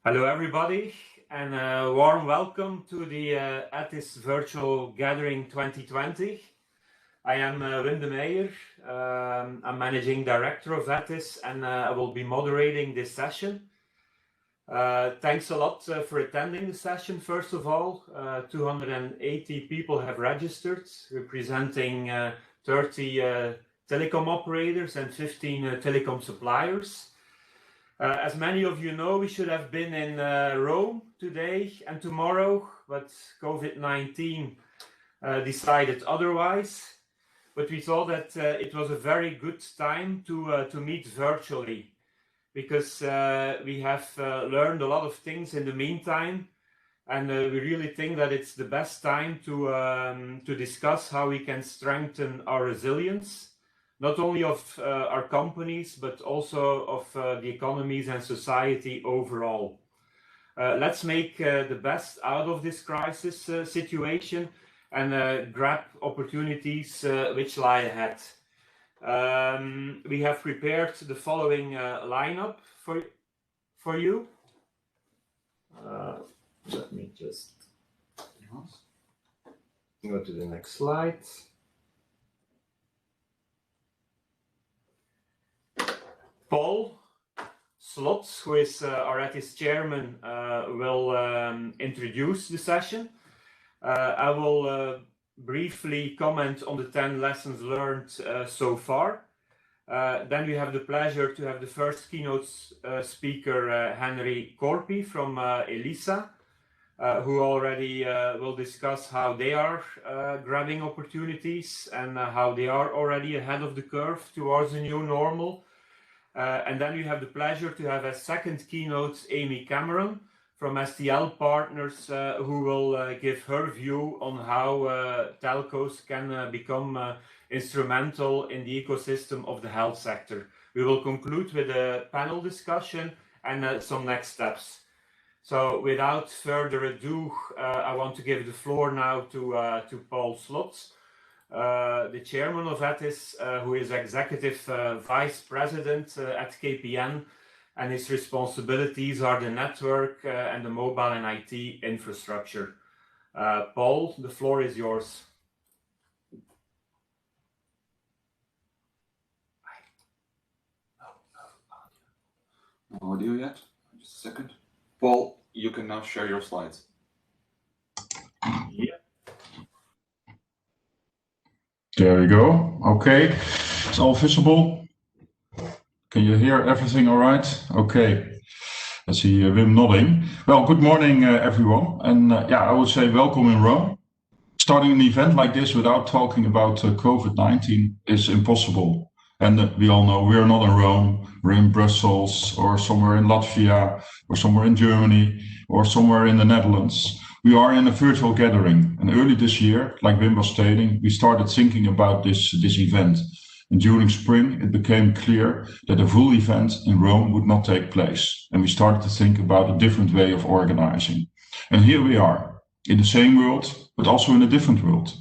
Hello everybody, and a warm welcome to the ETIS Virtual Gathering 2020. I am Meyer. I'm Managing Director of ETIS, and I will be moderating this session. Thanks a lot for attending the session. First of all, 280 people have registered, representing 30 telecom operators and 15 telecom suppliers. As many of you know, we should have been in Rome today and tomorrow, but COVID-19 decided otherwise. But we thought that it was a very good time to meet virtually, because we have learned a lot of things in the meantime, and we really think that it's the best time to discuss how we can strengthen our resilience, not only of our companies, but also of the economies and society overall. Let's make the best out of this crisis situation and grab opportunities which lie ahead. We have prepared the following lineup for you. Let me just go to the next slide. Paul Slotz, who is our ETIS Chairman, will introduce the session. I will briefly comment on the 10 lessons learned so far. Then we have the pleasure to have the first keynote speaker, Henri Korpi from Elisa, who already will discuss how they are grabbing opportunities and how they are already ahead of the curve towards a new normal. And then we have the pleasure to have a second keynote, Amy Cameron from STL Partners, who will give her view on how telcos can become instrumental in the ecosystem of the health sector. We will conclude with a panel discussion and some next steps. So without further ado, I want to give the floor now to Paul Slotz, the chairman of ETIS, who is executive vice president at KPN, and his responsibilities are the network and the mobile and IT infrastructure. Paul, the floor is yours. No audio yet? Just a second. Paul, you can now share your slides. Yeah. There we go. Okay, it's all visible. Can you hear everything all right? Okay, I see Wim nodding. Well, good morning, everyone. And I would say welcome in Rome. Starting an event like this without talking about COVID-19 is impossible. And we all know we're not in Rome, we're in Brussels or somewhere in Latvia or somewhere in Germany or somewhere in the Netherlands. We are in a virtual gathering, and early this year, like Wim was stating, we started thinking about this event. And during spring, it became clear that a full event in Rome would not take place. And we started to think about a different way of organizing. And here we are, in the same world, but also in a different world.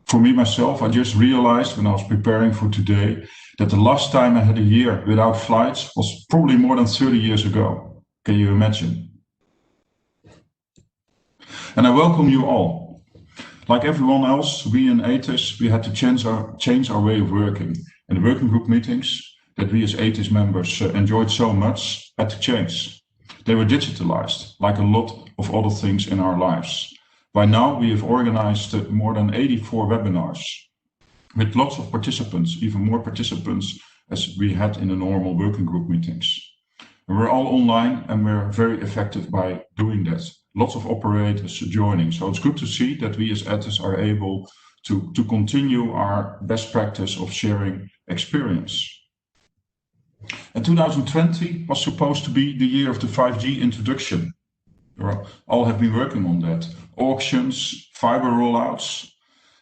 For me, myself, I just realized when I was preparing for today that the last time I had a year without flights was probably more than 30 years ago. Can you imagine? And I welcome you all. Like everyone else, we in ETIS, we had to change our way of working. And the working group meetings that we as ETIS members enjoyed so much had to change. They were digitalized, like a lot of other things in our lives. By now, we have organized more than 84 webinars with lots of participants, even more participants as we had in the normal working group meetings. And we're all online and we're very effective by doing that. Lots of operators joining. So it's good to see that we as ETIS are able to continue our best practice of sharing experience. And 2020 was supposed to be the year of the 5G introduction. We all have been working on that. Auctions, fiber rollouts.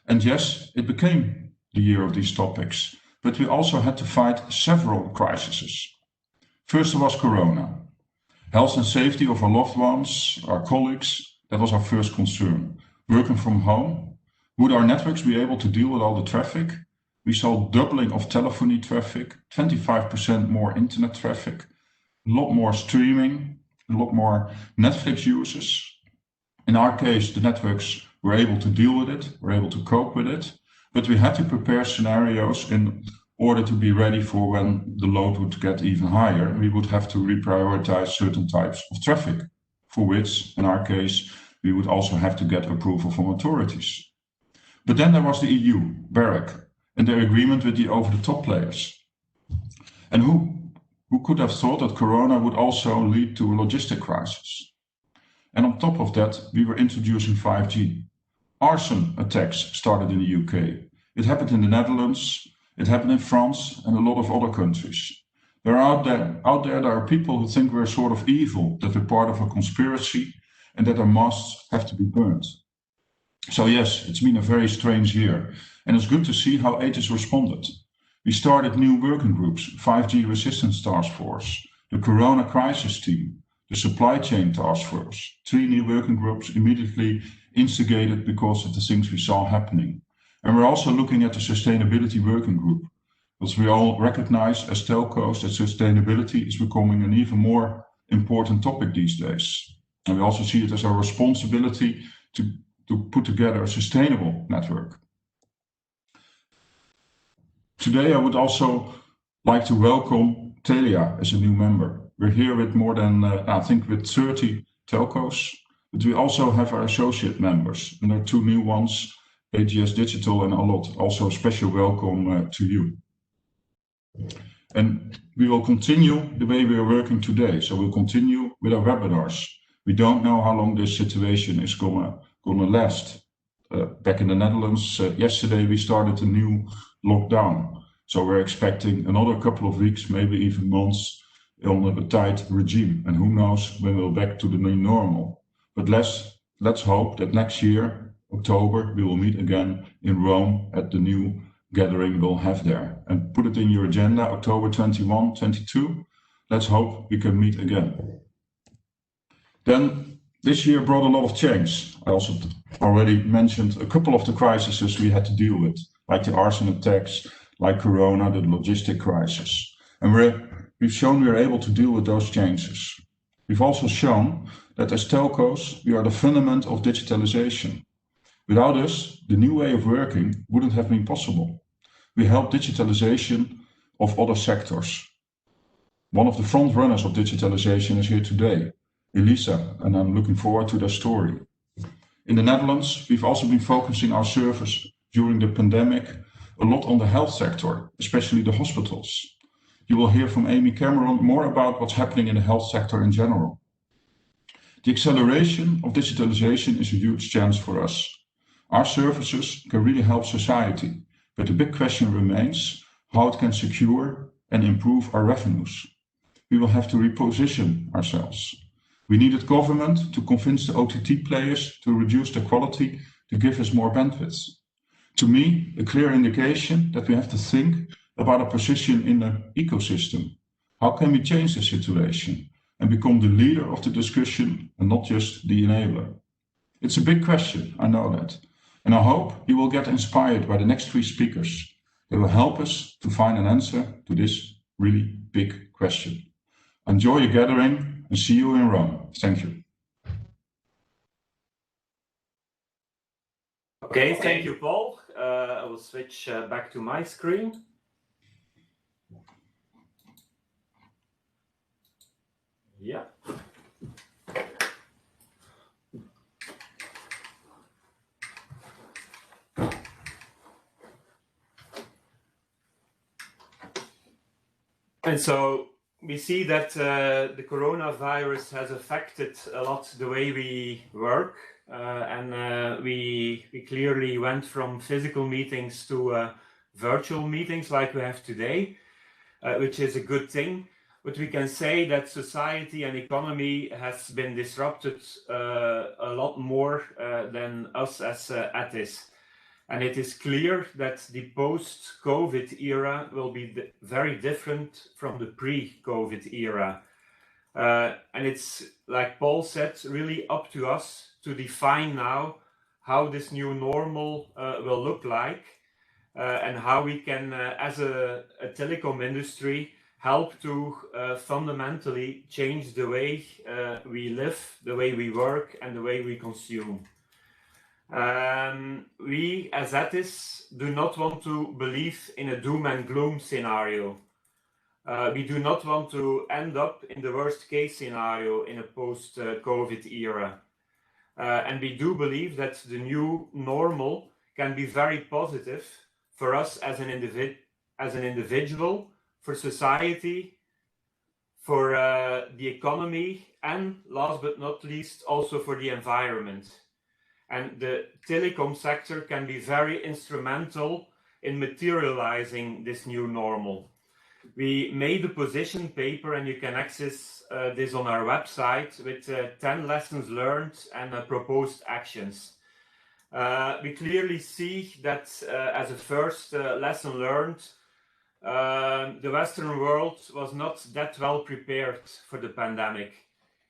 And yes, it became the year of these topics. But we also had to fight several crises. First was Corona. Health and safety of our loved ones, our colleagues, that was our first concern. Working from home, would our networks be able to deal with all the traffic? We saw doubling of telephony traffic, 25% more internet traffic, a lot more streaming, a lot more Netflix users. In our case, the networks were able to deal with it, were able to cope with it, but we had to prepare scenarios in order to be ready for when the load would get even higher. We would have to reprioritize certain types of traffic, for which, in our case, we would also have to get approval from authorities. But then there was the EU, BEREC, and their agreement with the over-the-top players. And who could have thought that Corona would also lead to a logistic crisis? And on top of that, we were introducing 5G. Arson attacks started in the UK. It happened in the Netherlands, it happened in France and a lot of other countries. Out there are people who think we're sort of evil, that we're part of a conspiracy and that our masts have to be burned. So yes, it's been a very strange year, and it's good to see how ETIS responded. We started new working groups, 5G Resistance Task Force, the Corona Crisis Team, the Supply Chain Task Force, 3 new working groups immediately instigated because of the things we saw happening. And we're also looking at the Sustainability Working Group, because we all recognize as telcos that sustainability is becoming an even more important topic these days. And we also see it as our responsibility to put together a sustainable network. Today I would also like to welcome Telia as a new member. We're here with more than, I think with 30 telcos, but we also have our associate members, and there are 2 new ones, AGS Digital and Analyst. Also a special welcome to you. And we will continue the way we are working today. So we'll continue with our webinars. We don't know how long this situation is gonna last. Back in the Netherlands, yesterday we started a new lockdown. So we're expecting another couple of weeks, maybe even months, on a tight regime. And who knows when we'll back to the new normal. But let's hope that next year, October, we will meet again in Rome at the new gathering we'll have there. And put it in your agenda, October 21, 22. Let's hope we can meet again. Then this year brought a lot of change. I also already mentioned a couple of the crises we had to deal with, like the arson attacks, like Corona, the logistic crisis. And we've shown we're able to deal with those changes. We've also shown that as telcos, we are the fundament of digitalisation. Without us, the new way of working wouldn't have been possible. We help digitalisation of other sectors. One of the front runners of digitalisation is here today, Elisa, and I'm looking forward to their story. In the Netherlands, we've also been focusing our service during the pandemic a lot on the health sector, especially the hospitals. You will hear from Amy Cameron more about what's happening in the health sector in general. The acceleration of digitalisation is a huge chance for us. Our services can really help society, but the big question remains how it can secure and improve our revenues. We will have to reposition ourselves. We needed government to convince the OTT players to reduce the quality to give us more bandwidth. To me, a clear indication that we have to think about our position in the ecosystem. How can we change the situation and become the leader of the discussion and not just the enabler? It's a big question, I know that. And I hope you will get inspired by the next 3 speakers. They will help us to find an answer to this really big question. Enjoy your gathering and see you in Rome. Thank you. Okay, thank you, Paul. I will switch back to my screen. Yeah. And so we see that the coronavirus has affected a lot the way we work, and we clearly went from physical meetings to virtual meetings like we have today, which is a good thing. But we can say that society and economy has been disrupted a lot more than us as ETIS. And it is clear that the post-COVID era will be very different from the pre-COVID era. And it's, like Paul said, really up to us to define now how this new normal will look like and how we can, as a telecom industry, help to fundamentally change the way we live, the way we work, and the way we consume. We as ETIS do not want to believe in a doom and gloom scenario. We do not want to end up in the worst case scenario in a post-COVID era. And we do believe that the new normal can be very positive for us as an individual, for society, for the economy, and last but not least, also for the environment. And the telecom sector can be very instrumental in materializing this new normal. We made a position paper, and you can access this on our website, with 10 lessons learned and proposed actions. We clearly see that as a first lesson learned, the Western world was not that well prepared for the pandemic.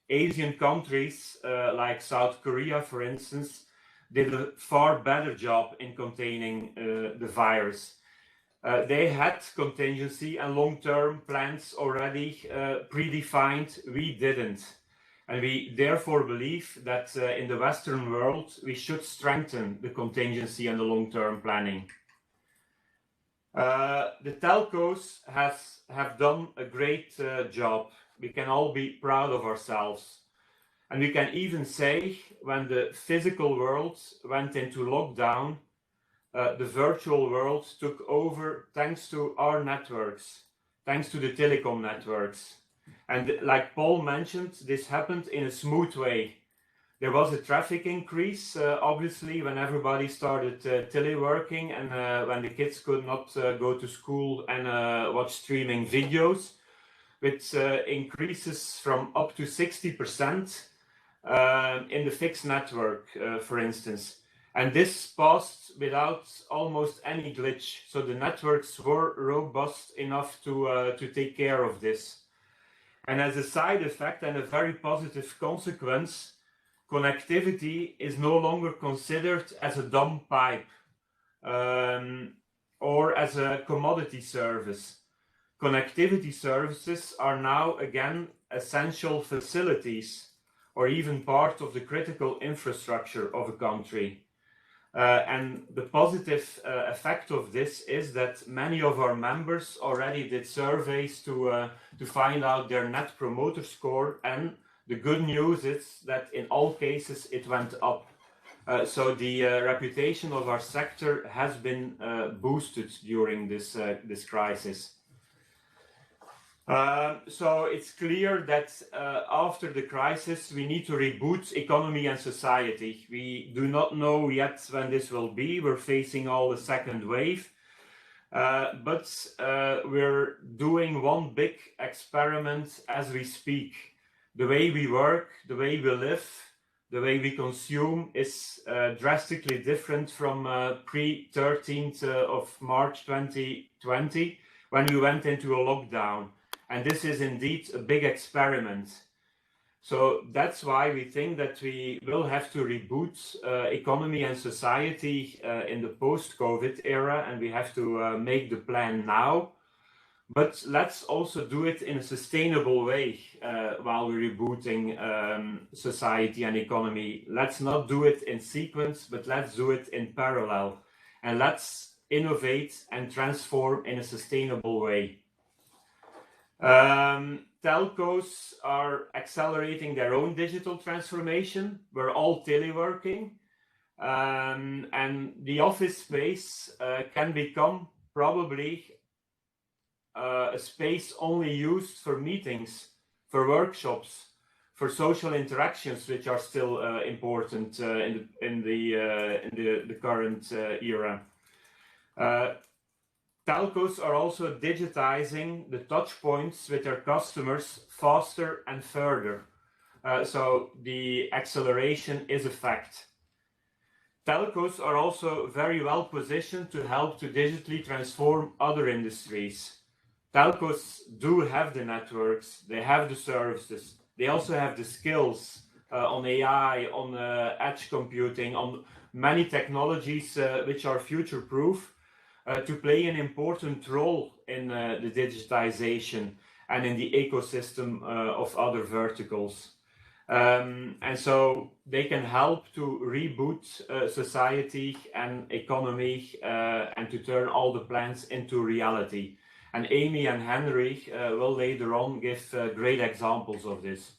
Asian countries like South Korea, for instance, did a far better job in containing the virus. They had contingency and long-term plans already predefined. We didn't. And we therefore believe that in the Western world, we should strengthen the contingency and the long-term planning. The telcos have done a great job. We can all be proud of ourselves. And we can even say, when the physical world went into lockdown, the virtual world took over thanks to our networks, thanks to the telecom networks. And like Paul mentioned, this happened in a smooth way. There was a traffic increase, obviously, when everybody started teleworking and when the kids could not go to school and watch streaming videos, with increases from up to 60% in the fixed network, for instance. And this passed without almost any glitch. So the networks were robust enough to take care of this. And as a side effect and a very positive consequence, connectivity is no longer considered as a dumb pipe or as a commodity service. Connectivity services are now again essential facilities or even part of the critical infrastructure of a country. And the positive effect of this is that many of our members already did surveys to find out their net promoter score, and the good news is that in all cases it went up. So the reputation of our sector has been boosted during this crisis. So it's clear that after the crisis we need to reboot economy and society. We do not know yet when this will be. We're facing all the second wave. But we're doing one big experiment as we speak. The way we work, the way we live, the way we consume is drastically different from pre-13th of March 2020, when we went into a lockdown. And this is indeed a big experiment. So that's why we think that we will have to reboot economy and society in the post-COVID era, and we have to make the plan now. But let's also do it in a sustainable way while we're rebooting society and economy. Let's not do it in sequence, but let's do it in parallel. And let's innovate and transform in a sustainable way. Telcos are accelerating their own digital transformation. We're all teleworking. And the office space can become probably a space only used for meetings, for workshops, for social interactions, which are still important in the current era. Telcos are also digitizing the touch points with their customers faster and further. So the acceleration is a fact. Telcos are also very well positioned to help to digitally transform other industries. Telcos do have the networks, they have the services, they also have the skills on AI, on edge computing, on many technologies which are future-proof. to play an important role in the digitization and in the ecosystem of other verticals. And so they can help to reboot society and economy and to turn all the plans into reality. And Amy and Henri will later on give great examples of this.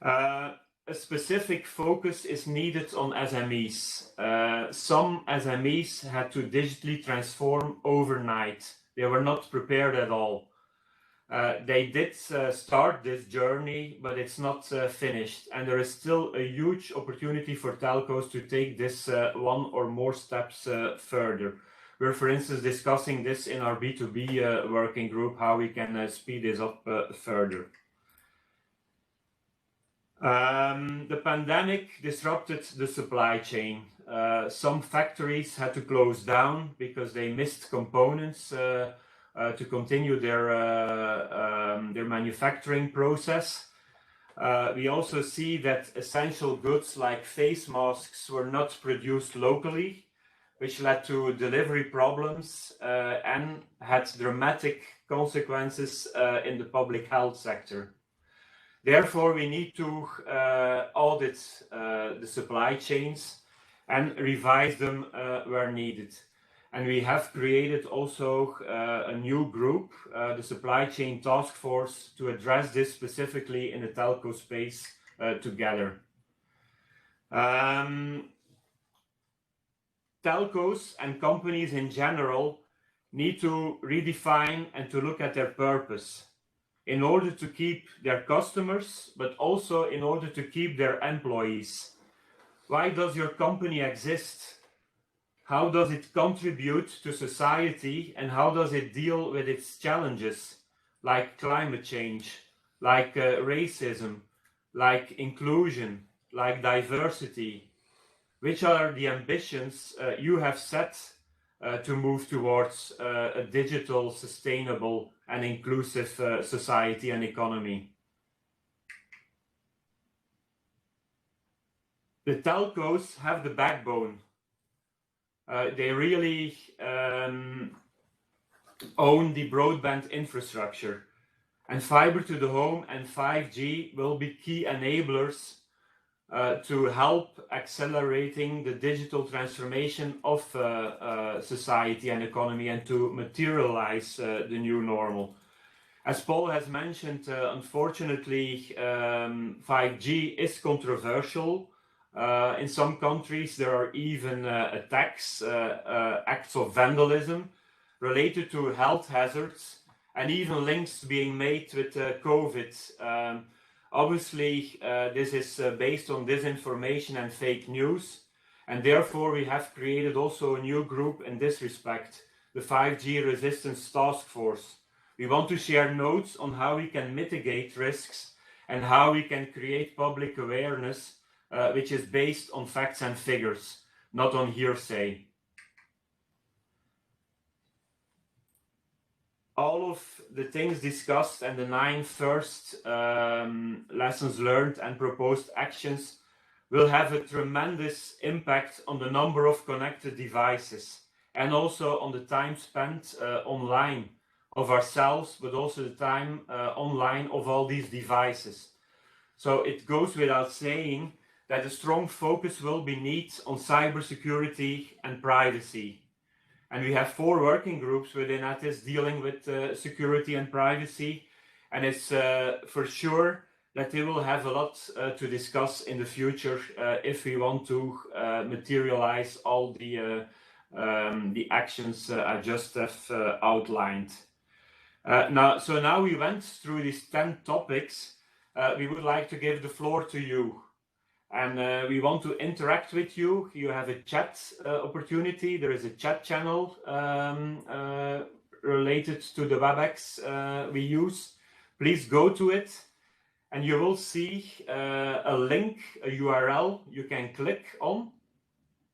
A specific focus is needed on SMEs. Some SMEs had to digitally transform overnight. They were not prepared at all. They did start this journey, but it's not finished. And there is still a huge opportunity for telcos to take this one or more steps further. We're, for instance, discussing this in our B2B working group, how we can speed this up further. The pandemic disrupted the supply chain. Some factories had to close down because they missed components to continue their manufacturing process. We also see that essential goods like face masks were not produced locally, which led to delivery problems and had dramatic consequences in the public health sector. Therefore, we need to audit the supply chains and revise them where needed. And we have created also a new group, the Supply Chain Task Force, to address this specifically in the telco space together. Telcos and companies in general need to redefine and to look at their purpose in order to keep their customers, but also in order to keep their employees. Why does your company exist? How does it contribute to society, and how does it deal with its challenges, like climate change, like racism, like inclusion, like diversity? Which are the ambitions you have set to move towards a digital, sustainable and inclusive society and economy? The telcos have the backbone. They really own the broadband infrastructure, and fiber to the home and 5G will be key enablers to help accelerating the digital transformation of society and economy and to materialize the new normal. As Paul has mentioned, unfortunately, 5G is controversial. In some countries, there are even attacks, acts of vandalism related to health hazards, and even links being made with COVID. Obviously, this is based on disinformation and fake news, and therefore we have created also a new group in this respect, the 5G Resistance Task Force. We want to share notes on how we can mitigate risks and how we can create public awareness which is based on facts and figures, not on hearsay. All of the things discussed and the 9 first lessons learned and proposed actions will have a tremendous impact on the number of connected devices and also on the time spent online of ourselves, but also the time online of all these devices. So it goes without saying that a strong focus will be needed on cybersecurity and privacy. And we have 4 working groups within ETIS dealing with security and privacy. And it's for sure that they will have a lot to discuss in the future if we want to materialize all the actions I just have outlined. So now we went through these 10 topics. We would like to give the floor to you. And we want to interact with you. You have a chat opportunity. There is a chat channel related to the WebEx we use. Please go to it and you will see a link, a URL you can click on.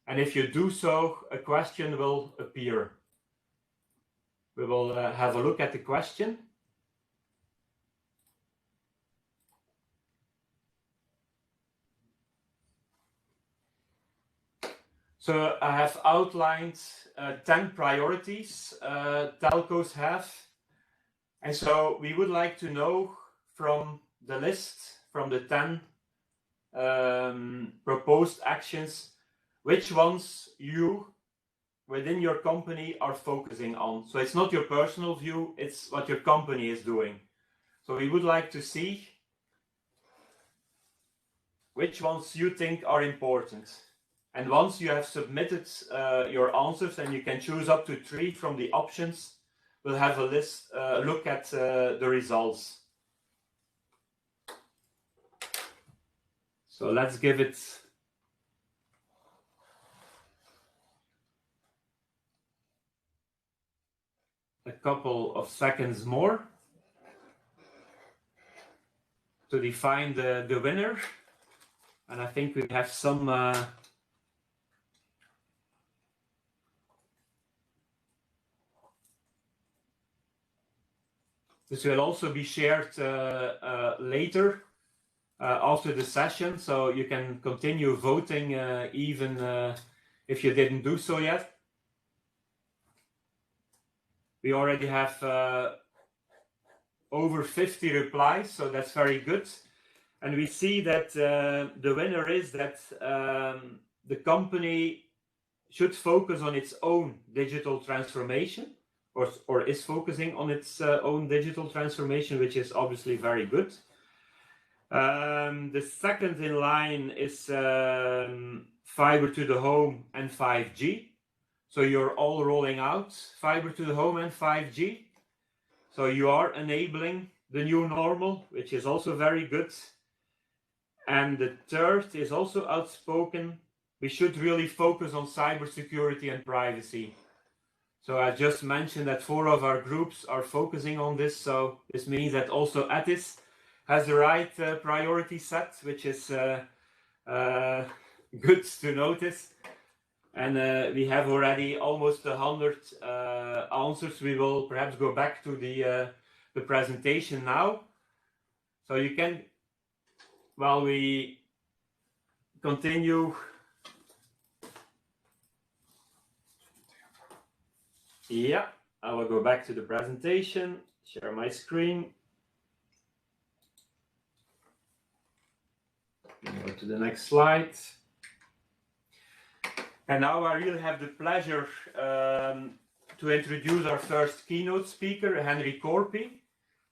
And if you do so, a question will appear. We will have a look at the question. So I have outlined 10 priorities telcos have. And so we would like to know from the list, from the 10 proposed actions, which ones you within your company are focusing on. So it's not your personal view, it's what your company is doing. So we would like to see which ones you think are important. And once you have submitted your answers, and you can choose up to 3 from the options, we'll have a list, look at the results. So let's give it a couple of seconds more to define the winner. And I think we have some this will also be shared later after the session, so you can continue voting even if you didn't do so yet. We already have over 50 replies, so that's very good. And we see that the winner is that the company should focus on its own digital transformation, or is focusing on its own digital transformation, which is obviously very good. The second in line is fiber to the home and 5G. So you're all rolling out fiber to the home and 5G. So you are enabling the new normal, which is also very good. And the third is also outspoken. We should really focus on cybersecurity and privacy. So I just mentioned that 4 of our groups are focusing on this. So this means that also ETIS has the right priority set, which is good to notice. And we have already almost 100 answers. We will perhaps go back to the presentation now. So you can, while we continue, yeah, I will go back to the presentation, share my screen. Go to the next slide. And now I really have the pleasure to introduce our first keynote speaker, Henri Korpi.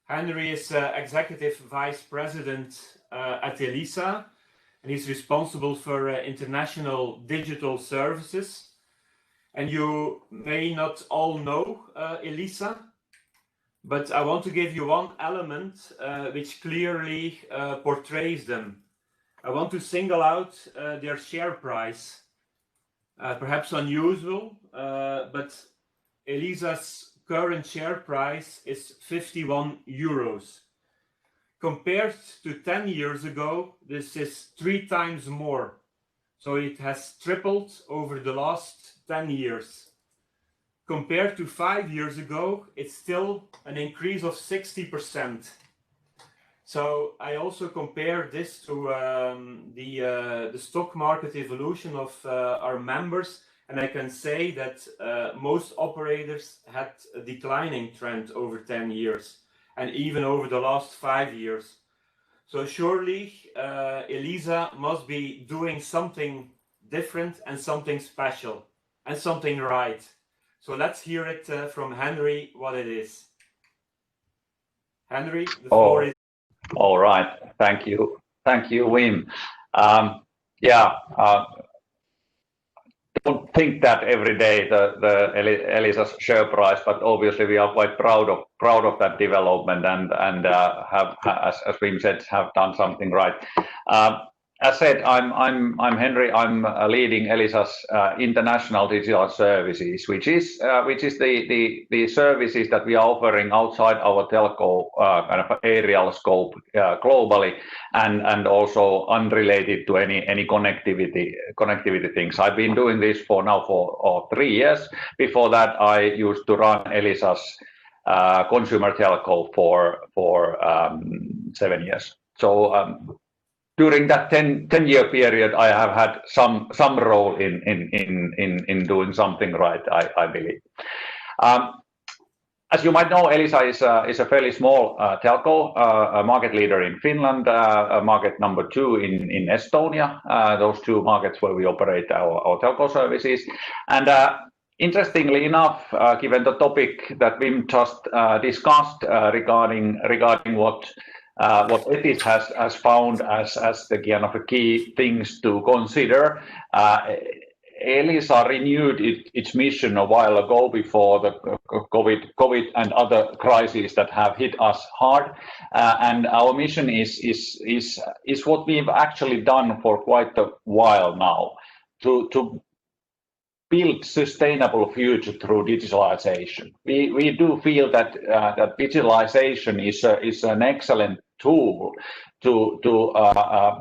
Henri is Executive Vice President at Elisa, and he's responsible for international digital services. And you may not all know Elisa, but I want to give you one element which clearly portrays them. I want to single out their share price. Perhaps unusual, but Elisa's current share price is 51 euros. Compared to 10 years ago, this is 3 times more. So it has tripled over the last 10 years. Compared to 5 years ago, it's still an increase of 60%. So I also compare this to the stock market evolution of our members, and I can say that most operators had a declining trend over 10 years, and even over the last 5 years. So surely Elisa must be doing something different and something special and something right. So let's hear it from Henri what it is. Henri, the floor is. All right, thank you, Wim. Don't think that every day the Elisa's share price, but obviously we are quite proud of that development, and have, as Wim said, have done something right. As said, I'm Henri. I'm leading Elisa's international digital services, which is the services that we are offering outside our telco kind of aerial scope globally, and also unrelated to any connectivity things. I've been doing this for 3 years. Before that, I used to run Elisa's consumer telco for 7 years. So during that 10-year period, I have had some role in doing something right, I believe. As you might know, Elisa is a fairly small telco, a market leader in Finland, market number 2 in Estonia, those 2 markets where we operate our telco services. And interestingly enough, given the topic that Wim just discussed regarding what ETIS has found as the kind of key things to consider, Elisa renewed its mission a while ago before the COVID and other crises that have hit us hard, and our mission is what we've actually done for quite a while now, to build sustainable future through digitalization. We do feel that digitalization is an excellent tool to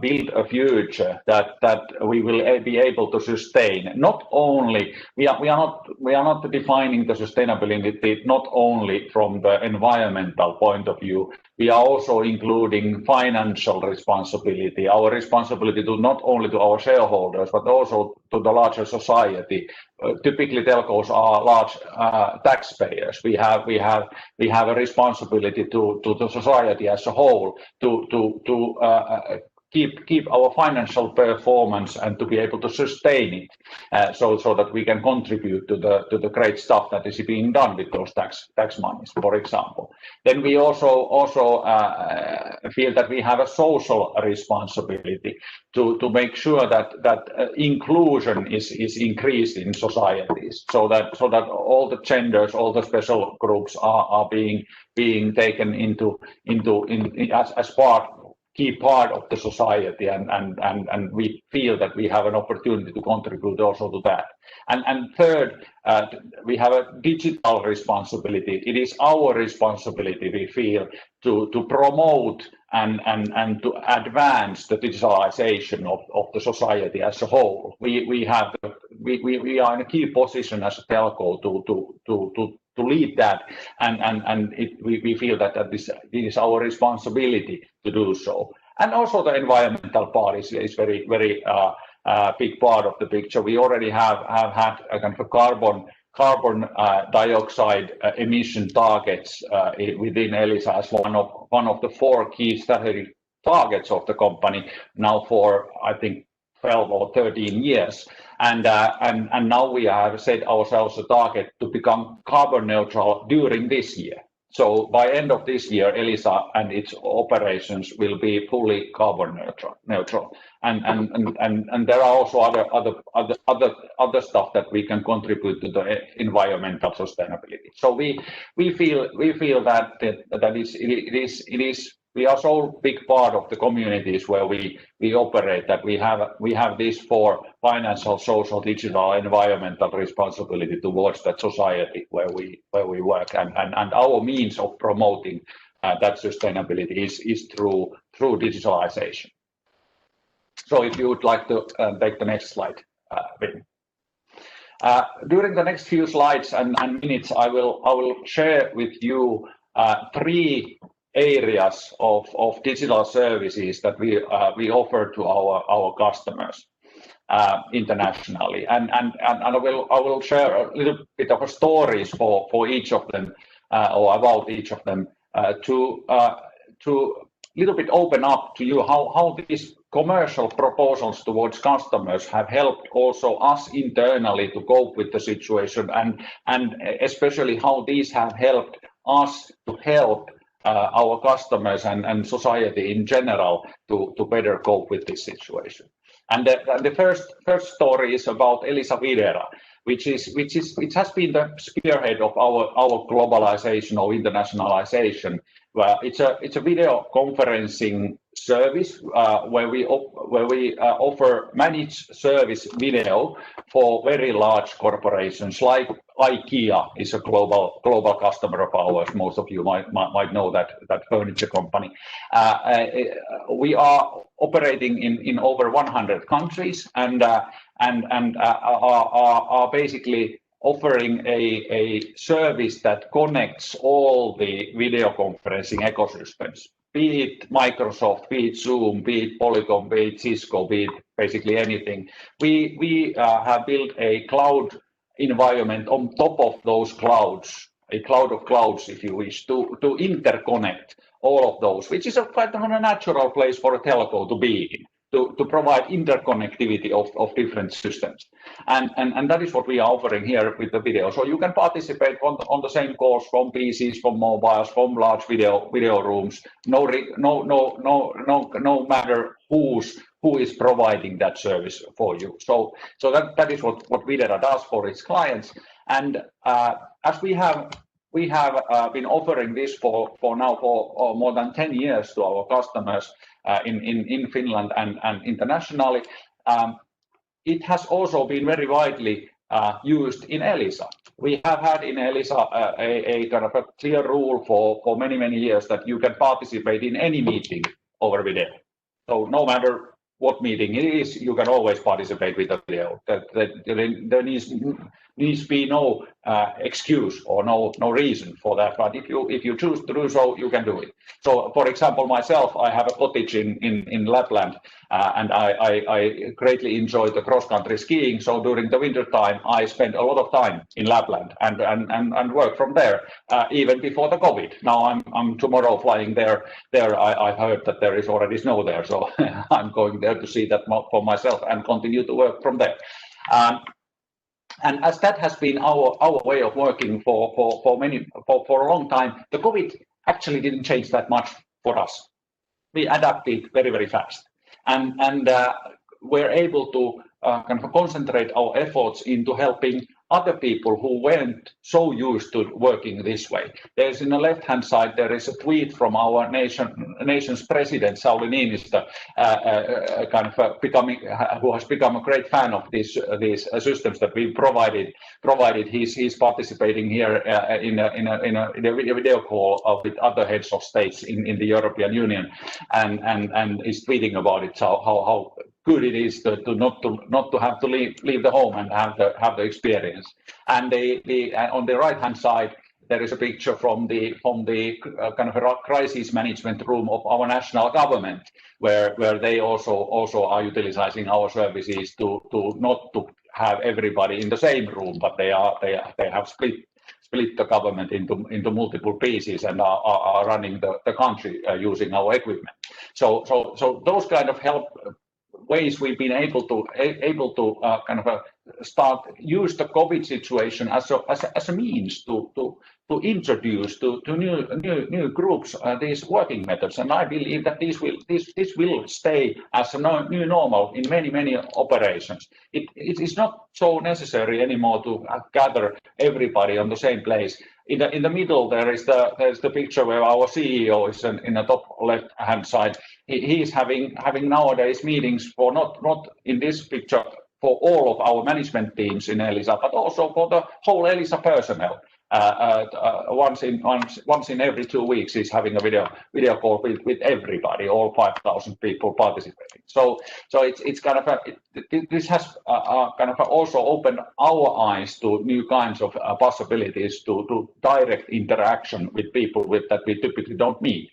build a future that we will be able to sustain. Not only we are not defining the sustainability not only from the environmental point of view. We are also including financial responsibility, our responsibility to not only to our shareholders but also to the larger society. Typically, telcos are large taxpayers. We have a responsibility to the society as a whole to keep our financial performance and to be able to sustain it, so that we can contribute to the great stuff that is being done with those tax monies, for example. Then we also feel that we have a social responsibility to make sure that inclusion is increased in societies, so that all the genders, all the special groups are being taken into as key part of the society, and we feel that we have an opportunity to contribute also to that. And third, we have a digital responsibility. It is our responsibility, we feel, to promote and to advance the digitalization of the society as a whole. We are in a key position as a telco to lead that, and we feel that it is our responsibility to do so. And also the environmental part is very big part of the picture. We already have had a kind of carbon dioxide emission targets within Elisa as one of the 4 key strategic targets of the company now for, I think, 12 or 13 years. And now we have set ourselves a target to become carbon neutral during this year. So by end of this year, Elisa and its operations will be fully carbon neutral. And there are also other stuff that we can contribute to the environmental sustainability. So we feel that it is we are so big part of the communities where we operate that we have these 4 financial, social, digital, environmental responsibility towards that society where we work, and our means of promoting that sustainability is through digitalization. So if you would like to take the next slide, Wim. During the next few slides and minutes, I will share with you 3 areas of digital services that we offer to our customers internationally, and I will share a little bit of stories for each of them or about each of them to little bit open up to you how these commercial proposals towards customers have helped also us internally to cope with the situation, and especially how these have helped us to help our customers and society in general to better cope with this situation. And the first story is about Elisa Videra, which has been the spearhead of our globalization or internationalization. Well, it's a video conferencing service where we offer managed service video for very large corporations, like IKEA is a global customer of ours. Most of you might know that furniture company. We are operating in over 100 countries and are basically offering a service that connects all the video conferencing ecosystems, be it Microsoft, be it Zoom, be it Polycom, be it Cisco, be it basically anything. We have built a cloud environment on top of those clouds, a cloud of clouds, if you wish, to interconnect all of those, which is quite a natural place for a telco to be in. To provide interconnectivity of different systems, and that is what we are offering here with the video. So you can participate on the same course from PCs, from mobiles, from large video rooms. No matter who is providing that service for you. So that is what Videra does for its clients. And as we have been offering this for more than 10 years to our customers in Finland and internationally. It has also been very widely used in Elisa. We have had in Elisa a kind of a clear rule for many years that you can participate in any meeting over video. So no matter what meeting it is, you can always participate with a video. There needs be no excuse or no reason for that. But if you choose to do so, you can do it. So, for example, myself, I have a cottage in Lapland, and I greatly enjoy the cross-country skiing. So during the winter time, I spend a lot of time in Lapland and work from there, even before the COVID. Now I'm tomorrow flying there. I heard that there is already snow there, so I'm going there to see that for myself and continue to work from there. And as that has been our way of working for a long time, the COVID actually didn't change that much for us. We adapted very fast, and we're able to kind of concentrate our efforts into helping other people who weren't so used to working this way. There's in the left-hand side, there is a tweet from our nation's president, Sauli Niinistö, who has become a great fan of these systems that we provided. He's participating here in a video call with other heads of states in the European Union, and is tweeting about it. So how good it is to not to have to leave the home and have the experience. And on the right hand side, there is a picture from the kind of a crisis management room of our national government, where they also are utilizing our services to not to have everybody in the same room, but they have split the government into multiple pieces and are running the country using our equipment. So those kind of ways we've been able to kind of use the COVID situation as a means to introduce to new groups these working methods, and I believe that this will stay as a new normal in many operations. It is not so necessary anymore to gather everybody on the same place. In the middle there's the picture where our CEO is in the top left hand side. He is having nowadays meetings for not in this picture for all of our management teams in Elisa, but also for the whole Elisa personnel. Once in every 2 weeks, he's having a video call with everybody, all 5,000 people participating. So it's kind of this has kind of also opened our eyes to new kinds of possibilities to direct interaction with people that we typically don't meet.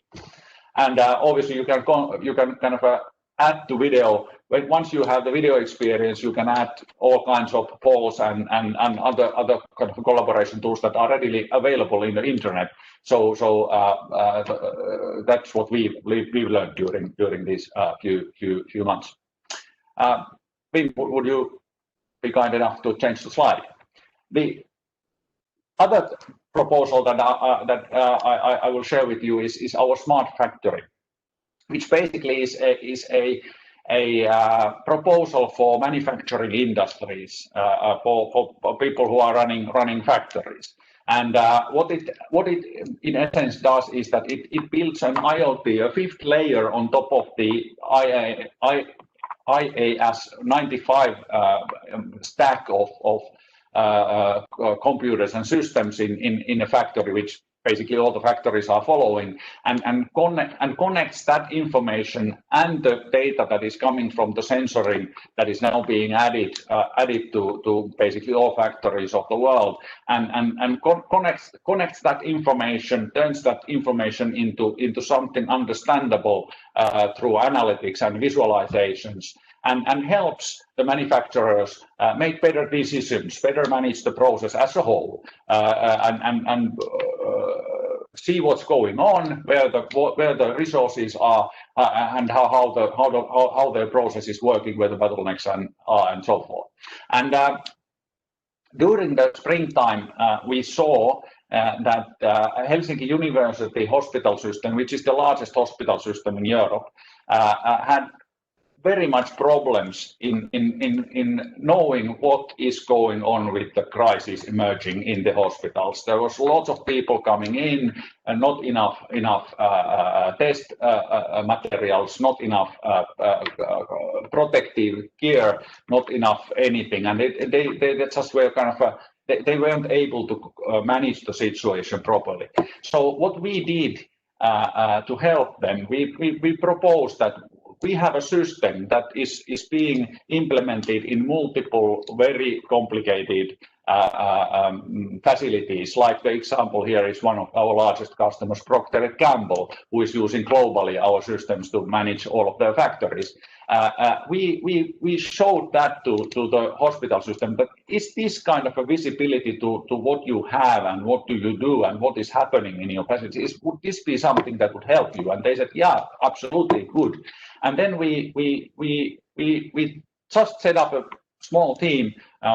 And obviously, you can kind of add to video. Once you have the video experience, you can add all kinds of polls and other kind of collaboration tools that are readily available in the internet. So that's what we've learned during these few months. Wim, would you be kind enough to change the slide? The other proposal that I will share with you is our smart factory, which basically is a proposal for manufacturing industries, for people who are running factories. And what it in essence does is that it builds an IoT, a fifth layer on top of the IAS 95 stack of computers and systems in a factory, which basically all the factories are following, and connects that information and the data that is coming from the sensoring that is now being added to basically all factories of the world, and connects that information, turns that information into something understandable through analytics and visualizations, and helps the manufacturers make better decisions, better manage the process as a whole, and see what's going on, where the resources are, and how the process is working, where the bottlenecks are, and so forth. And during the springtime, we saw that Helsinki University Hospital System, which is the largest hospital system in Europe, had very much problems in knowing what is going on with the crisis emerging in the hospitals. There was lots of people coming in, and not enough test materials, not enough protective gear, not enough anything, and they just were kind of they weren't able to manage the situation properly. So what we did to help them, we proposed that we have a system that is being implemented in multiple very complicated facilities. Like the example here is one of our largest customers, Procter & Gamble, who is using globally our systems to manage all of their factories. We showed that to the hospital system, that is this kind of a visibility to what you have and what do you do and what is happening in your facilities, would this be something that would help you? And they said, yeah, absolutely, good. And then we just set up a small team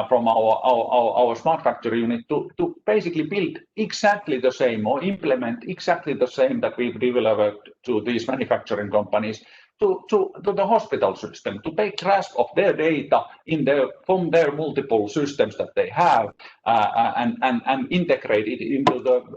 from our smart factory unit to basically build exactly the same or implement exactly the same that we've developed to these manufacturing companies to the hospital system, to take grasp of their data from their multiple systems that they have, and integrate it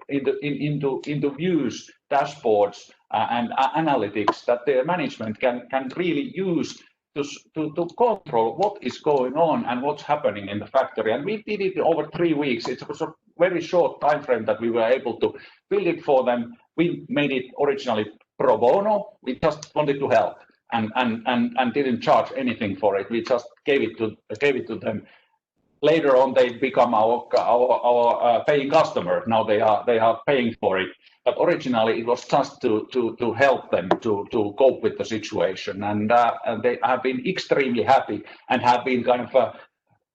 into views, dashboards, and analytics that their management can really use to control what is going on and what's happening in the factory. And we did it over 3 weeks. It was a very short time frame that we were able to build it for them. We made it originally pro bono. We just wanted to help and didn't charge anything for it. We just gave it to them. Later on, they become our paying customer. Now they are paying for it. But originally, it was just to help them to cope with the situation, and they have been extremely happy and have been kind of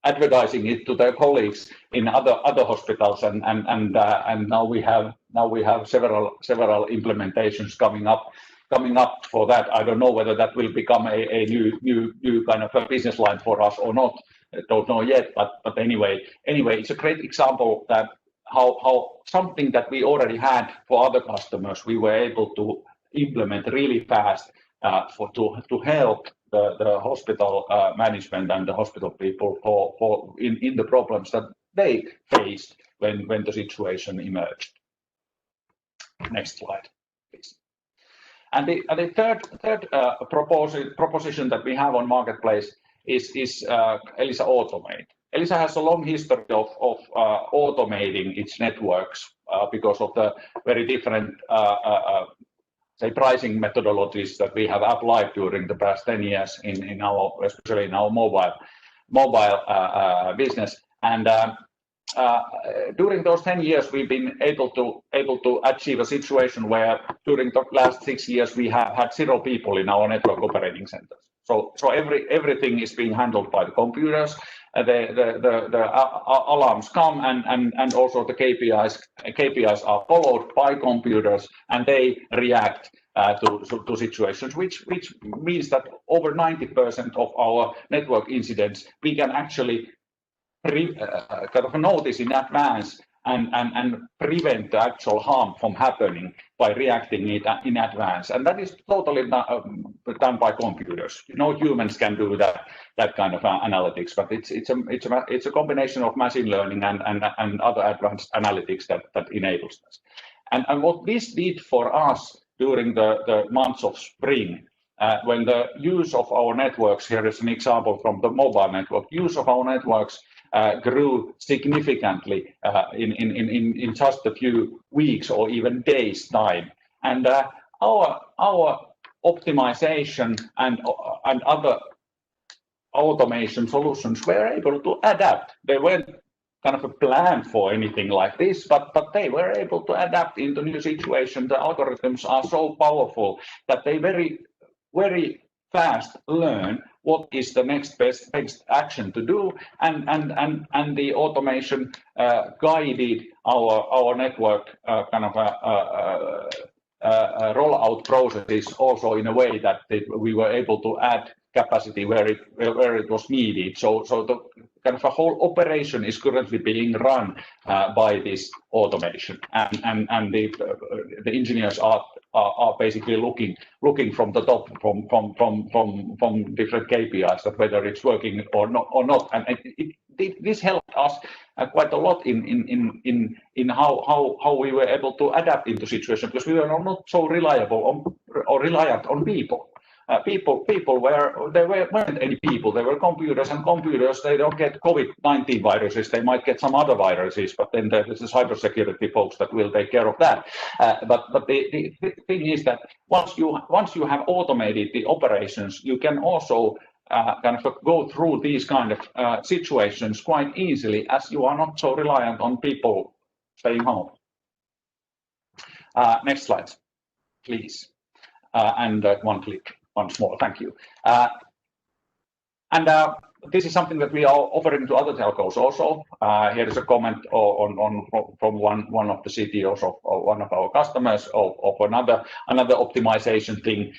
advertising it to their colleagues in other hospitals, and now we have several implementations coming up for that. I don't know whether that will become a new kind of a business line for us or not. I don't know yet, but anyway, it's a great example that how something that we already had for other customers, we were able to implement really fast to help the hospital management and the hospital people in the problems that they faced when the situation emerged. Next slide, please. And the third proposition that we have on marketplace is Elisa Automate. Elisa has a long history of automating its networks because of the very different say pricing methodologies that we have applied during the past 10 years especially in our mobile business. And during those 10 years, we've been able to achieve a situation where during the last 6 years we have had 0 people in our network operating centers. So everything is being handled by the computers. The alarms come, and also the KPIs are followed by computers, and they react to situations, which means that over 90% of our network incidents we can actually kind of notice in advance and prevent the actual harm from happening by reacting it in advance, and that is totally done by computers. No humans can do that kind of analytics, but it's a combination of machine learning and other advanced analytics that enables this. And what this did for us during the months of spring, when the use of our networks, here is an example from the mobile network, use of our networks grew significantly in just a few weeks or even days time. And our optimization and other automation solutions were able to adapt. They weren't kind of a plan for anything like this, but they were able to adapt into new situations. The algorithms are so powerful that they very fast learn what is the next best action to do, and the automation guided our network kind of rollout processes also in a way that we were able to add capacity where it was needed. So the kind of a whole operation is currently being run by this automation, and the engineers are basically looking from the top from different KPIs of whether it's working or not. And this helped us quite a lot in how we were able to adapt into situation, because we were not so reliable or reliant on people. People weren't any people. There were computers, and computers, they don't get COVID-19 viruses. They might get some other viruses, but then there's the cybersecurity folks that will take care of that. But the thing is that once you have automated the operations, you can also kind of go through these kind of situations quite easily, as you are not so reliant on people staying home. Next slide, please. And one click. Once more, thank you. And this is something that we are offering to other telcos also. Here is a comment from one of the CTOs of one of our customers of another optimization thing.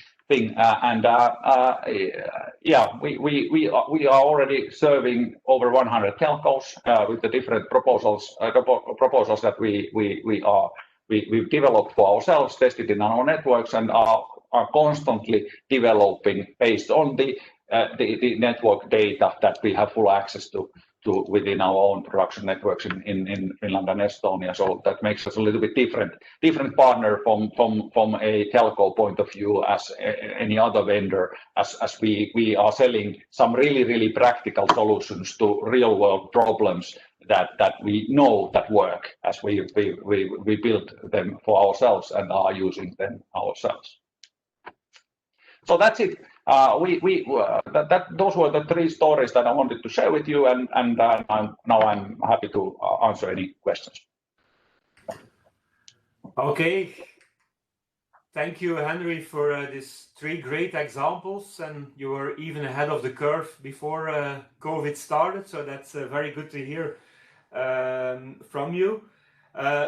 Yeah, we are already serving over 100 telcos with the different proposals that we've developed for ourselves, tested in our networks, and are constantly developing based on the network data that we have full access to within our own production networks in Finland and Estonia. So that makes us a little bit different partner from a telco point of view as any other vendor, as we are selling some really practical solutions to real world problems that we know that work, as we build them for ourselves and are using them ourselves. So that's it. Those were the three stories that I wanted to share with you, and now I'm happy to answer any questions. Okay. Thank you, Henri, for these three great examples, and you were even ahead of the curve before COVID started, so that's very good to hear from you.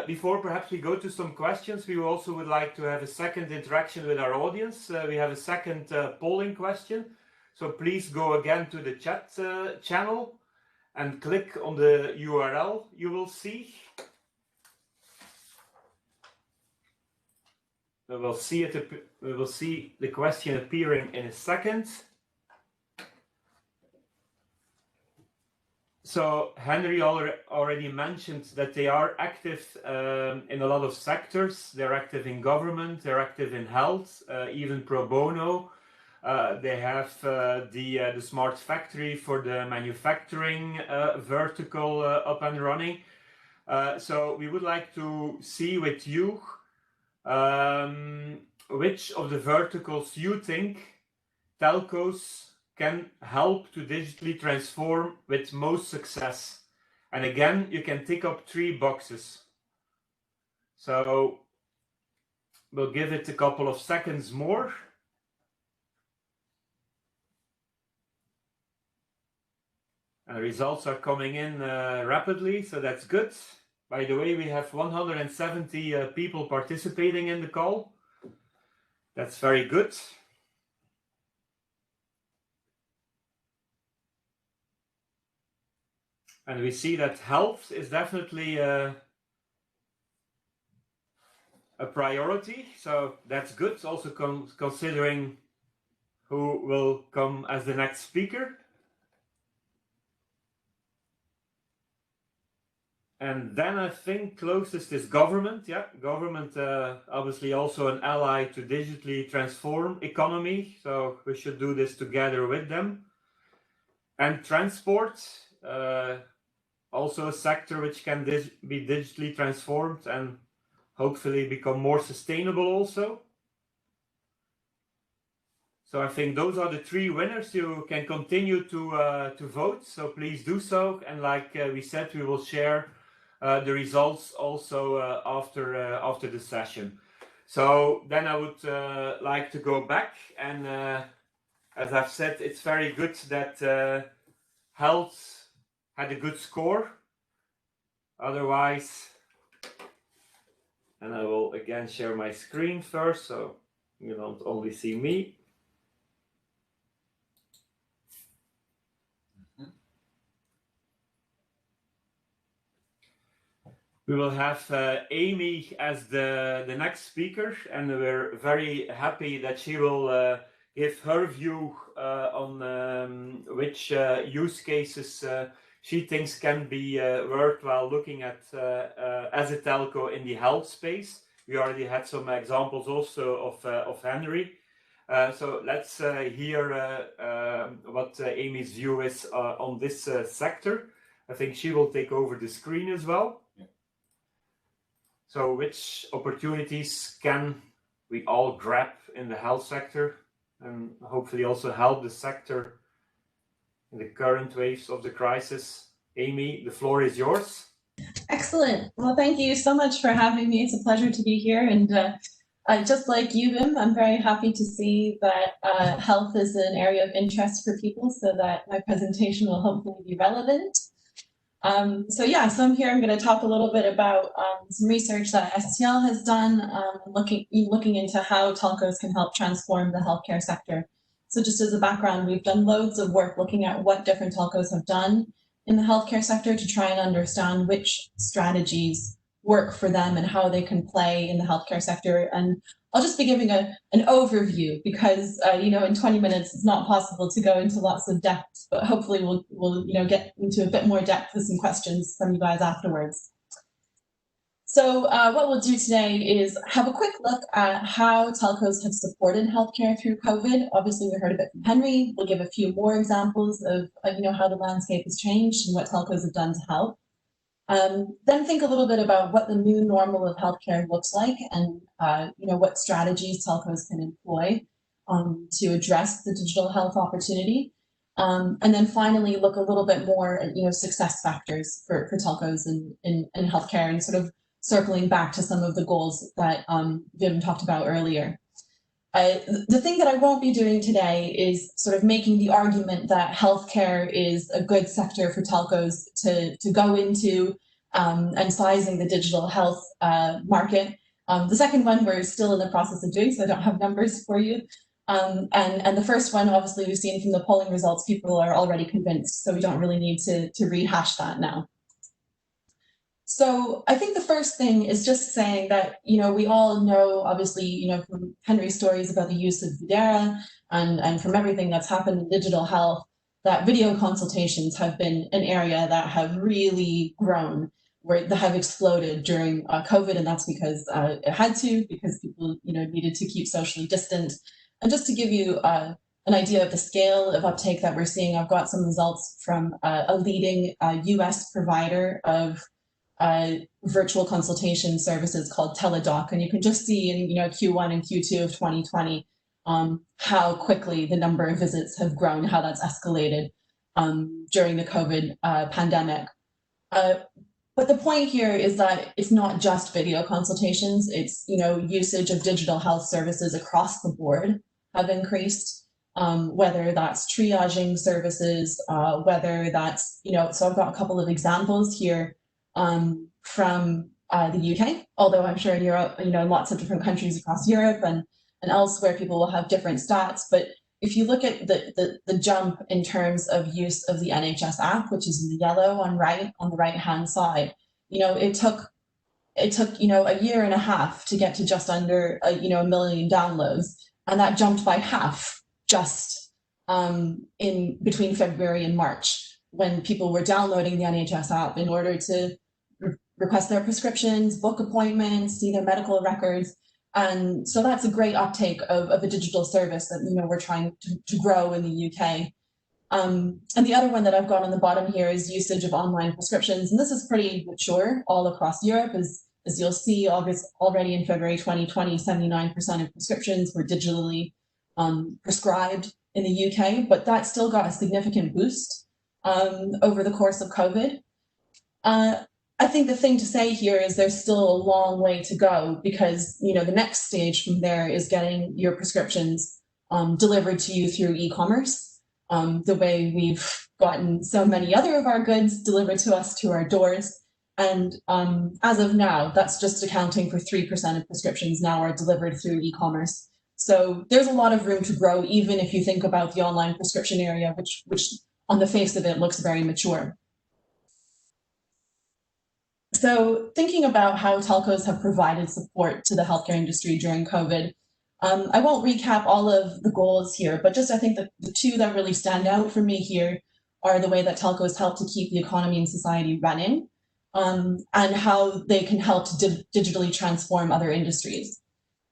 Before perhaps we go to some questions, we also would like to have a second interaction with our audience. We have a second polling question, so please go again to the chat channel and click on the URL you will see. We will see the question appearing in a second. So Henri already mentioned that they are active in a lot of sectors. They're active in government, they're active in health, even pro bono. They have the smart factory for the manufacturing vertical up and running. So we would like to see with you which of the verticals you think telcos can help to digitally transform with most success. And again, you can tick up 3 boxes. So we'll give it a couple of seconds more. And the results are coming in rapidly, so that's good. By the way, we have 170 people participating in the call. That's very good. And we see that health is definitely a priority, so that's good. Also considering who will come as the next speaker. And then I think closest is government. Yeah, government obviously also an ally to digitally transform economy, so we should do this together with them. And transport. also a sector which can be digitally transformed and hopefully become more sustainable also. So I think those are the three winners. You can continue to vote, so please do so. And like we said, we will share the results also after the session. So then I would like to go back, and as I've said, it's very good that health had a good score. Otherwise, and I will again share my screen first, so you don't only see me. We will have Amy as the next speaker, and we're very happy that she will give her view on which use cases she thinks can be worthwhile looking at as a telco in the health space. We already had some examples also of Henri. So let's hear what Amy's view is on this sector. I think she will take over the screen as well. Yeah. So which opportunities can we all grab in the health sector and hopefully also help the sector in the current waves of the crisis? Amy, the floor is yours. Excellent. Well, thank you so much for having me. It's a pleasure to be here. And just like you, Wim, I'm very happy to see that health is an area of interest for people, so that my presentation will hopefully be relevant. So I'm here. I'm going to talk a little bit about some research that STL has done, looking into how telcos can help transform the healthcare sector. So just as a background, we've done loads of work looking at what different telcos have done in the healthcare sector to try and understand which strategies work for them and how they can play in the healthcare sector. And I'll just be giving an overview because in 20 minutes it's not possible to go into lots of depth, but hopefully we'll get into a bit more depth with some questions from you guys afterwards. So what we'll do today is have a quick look at how telcos have supported healthcare through COVID. Obviously, we heard a bit from Henri. We'll give a few more examples of how the landscape has changed and what telcos have done to help. Then think a little bit about what the new normal of healthcare looks like, and what strategies telcos can employ to address the digital health opportunity. And then finally, look a little bit more at success factors for telcos in healthcare, and sort of circling back to some of the goals that Wim talked about earlier. The thing that I won't be doing today is sort of making the argument that healthcare is a good sector for telcos to go into and sizing the digital health market. The second one we're still in the process of doing, so I don't have numbers for you. And the first one, obviously, we've seen from the polling results, people are already convinced, so we don't really need to rehash that now. So I think the first thing is just saying that, we all know, obviously, from Henri's stories about the use of Videra and from everything that's happened in digital health, that video consultations have been an area that have really grown, that have exploded during COVID, and that's because it had to, because people, needed to keep socially distant. And just to give you an idea of the scale of uptake that we're seeing, I've got some results from a leading US provider of virtual consultation services called Teledoc, and you can just see in Q1 and Q2 of 2020 how quickly the number of visits have grown, how that's escalated during the COVID pandemic. But the point here is that it's not just video consultations; it's usage of digital health services across the board have increased. Whether that's triaging services, whether that's so I've got a couple of examples here. From the UK, although I'm sure in Europe, lots of different countries across Europe and elsewhere, people will have different stats. But if you look at the jump in terms of use of the NHS app, which is in the yellow on the right-hand side, it took a year and a half to get to just under a million downloads, and that jumped by half just in between February and March, when people were downloading the NHS app in order to request their prescriptions, book appointments, see their medical records. And so that's a great uptake of a digital service that we're trying to grow in the UK. And the other one that I've got on the bottom here is usage of online prescriptions. And this is pretty mature all across Europe. As you'll see, already in February 2020, 79% of prescriptions were digitally prescribed in the UK, but that still got a significant boost over the course of COVID. I think the thing to say here is there's still a long way to go, because the next stage from there is getting your prescriptions delivered to you through e-commerce, the way we've gotten so many other of our goods delivered to us to our doors. And as of now, that's just accounting for 3% of prescriptions now are delivered through e-commerce. So there's a lot of room to grow, even if you think about the online prescription area, which on the face of it looks very mature. So thinking about how telcos have provided support to the healthcare industry during COVID, I won't recap all of the goals here, but just I think that the two that really stand out for me here are the way that telcos help to keep the economy and society running, and how they can help to digitally transform other industries.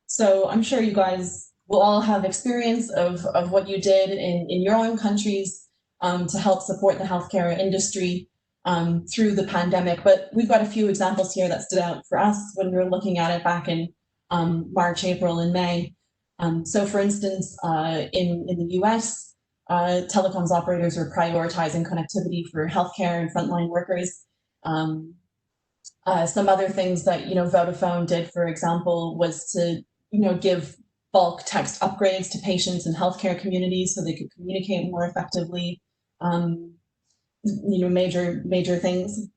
So I'm sure you guys will all have experience of what you did in your own countries to help support the healthcare industry through the pandemic. But we've got a few examples here that stood out for us when we were looking at it back in March, April, and May. So for instance, in the US, telecoms operators were prioritizing connectivity for healthcare and frontline workers. Some other things that Vodafone did, for example, was to give bulk text upgrades to patients and healthcare communities so they could communicate more effectively. Major things.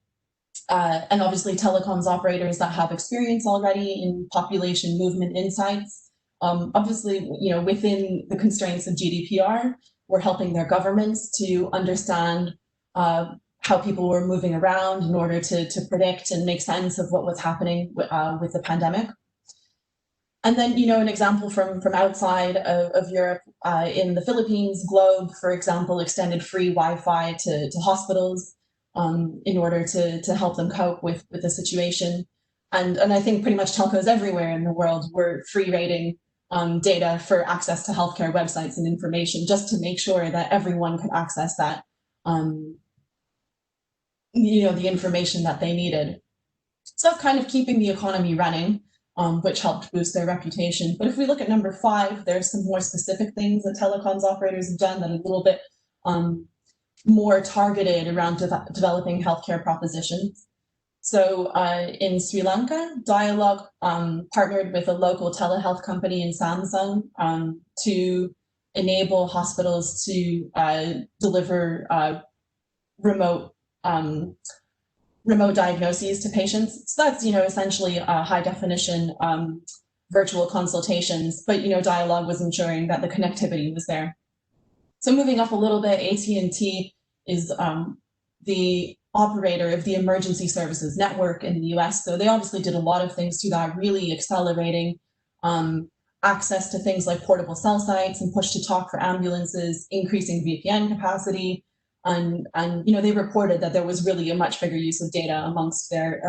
And obviously telecoms operators that have experience already in population movement insights. Obviously, within the constraints of GDPR, we're helping their governments to understand how people were moving around in order to predict and make sense of what was happening with the pandemic. And then, an example from outside of Europe, in the Philippines, Globe, for example, extended free Wi-Fi to hospitals in order to help them cope with the situation. And I think pretty much telcos everywhere in the world were free rating data for access to healthcare websites and information, just to make sure that everyone could access that, the information that they needed. So that's kind of keeping the economy running, which helped boost their reputation. But if we look at number 5, there's some more specific things that telecoms operators have done that are a little bit more targeted around developing healthcare propositions. So in Sri Lanka, Dialog partnered with a local telehealth company in Samsung to enable hospitals to deliver remote diagnoses to patients. So that's, essentially high definition virtual consultations, but, Dialog was ensuring that the connectivity was there. So moving up a little bit, AT&T is the operator of the emergency services network in the US. So they obviously did a lot of things through that, really accelerating access to things like portable cell sites and push to talk for ambulances, increasing VPN capacity. And they reported that there was really a much bigger use of data amongst their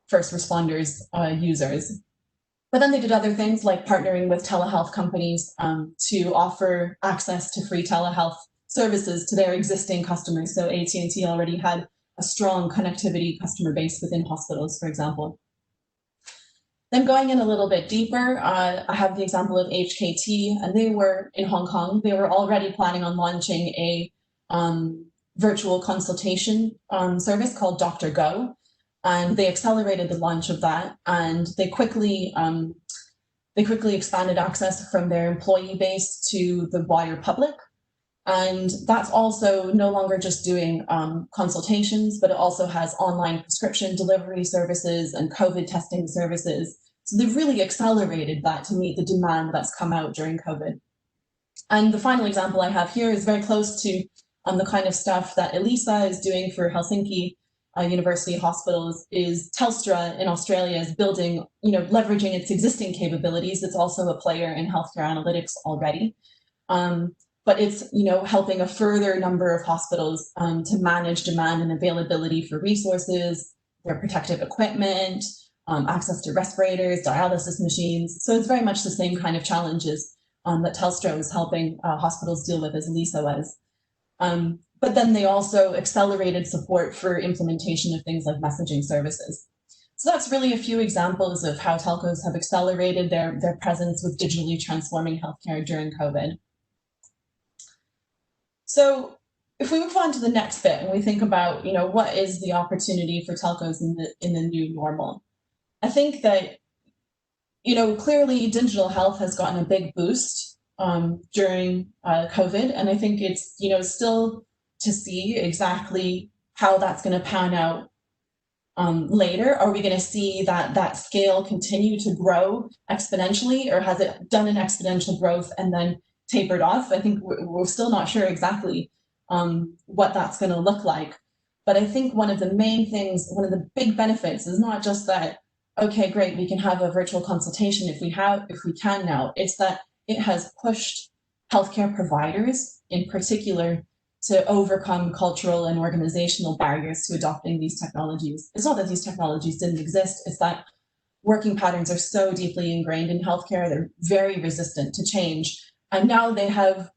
first responders users. But then they did other things like partnering with telehealth companies to offer access to free telehealth services to their existing customers. So AT&T already had a strong connectivity customer base within hospitals, for example. Then going in a little bit deeper, I have the example of HKT, and they were in Hong Kong. They were already planning on launching a virtual consultation service called Dr. Go, and they accelerated the launch of that, and they quickly expanded access from their employee base to the wider public. And that's also no longer just doing consultations, but it also has online prescription delivery services and COVID testing services. So they've really accelerated that to meet the demand that's come out during COVID. And the final example I have here is very close to the kind of stuff that Elisa is doing for Helsinki University Hospitals. Is Telstra in Australia is building, leveraging its existing capabilities. It's also a player in healthcare analytics already. But it's, helping a further number of hospitals to manage demand and availability for resources, their protective equipment, access to respirators, dialysis machines. So it's very much the same kind of challenges that Telstra is helping hospitals deal with as Elisa was. But then they also accelerated support for implementation of things like messaging services. So that's really a few examples of how telcos have accelerated their presence with digitally transforming healthcare during COVID. So if we move on to the next bit and we think about, what is the opportunity for telcos in the new normal? I think that, clearly digital health has gotten a big boost during COVID, and I think it's, still to see exactly how that's going to pan out later. Are we going to see that scale continue to grow exponentially, or has it done an exponential growth and then tapered off? I think we're still not sure exactly what that's going to look like. But I think one of the main things, one of the big benefits is not just that, okay, great, we can have a virtual consultation if we can now. It's that it has pushed healthcare providers in particular to overcome cultural and organizational barriers to adopting these technologies. It's not that these technologies didn't exist, it's that working patterns are so deeply ingrained in healthcare, they're very resistant to change. And now they have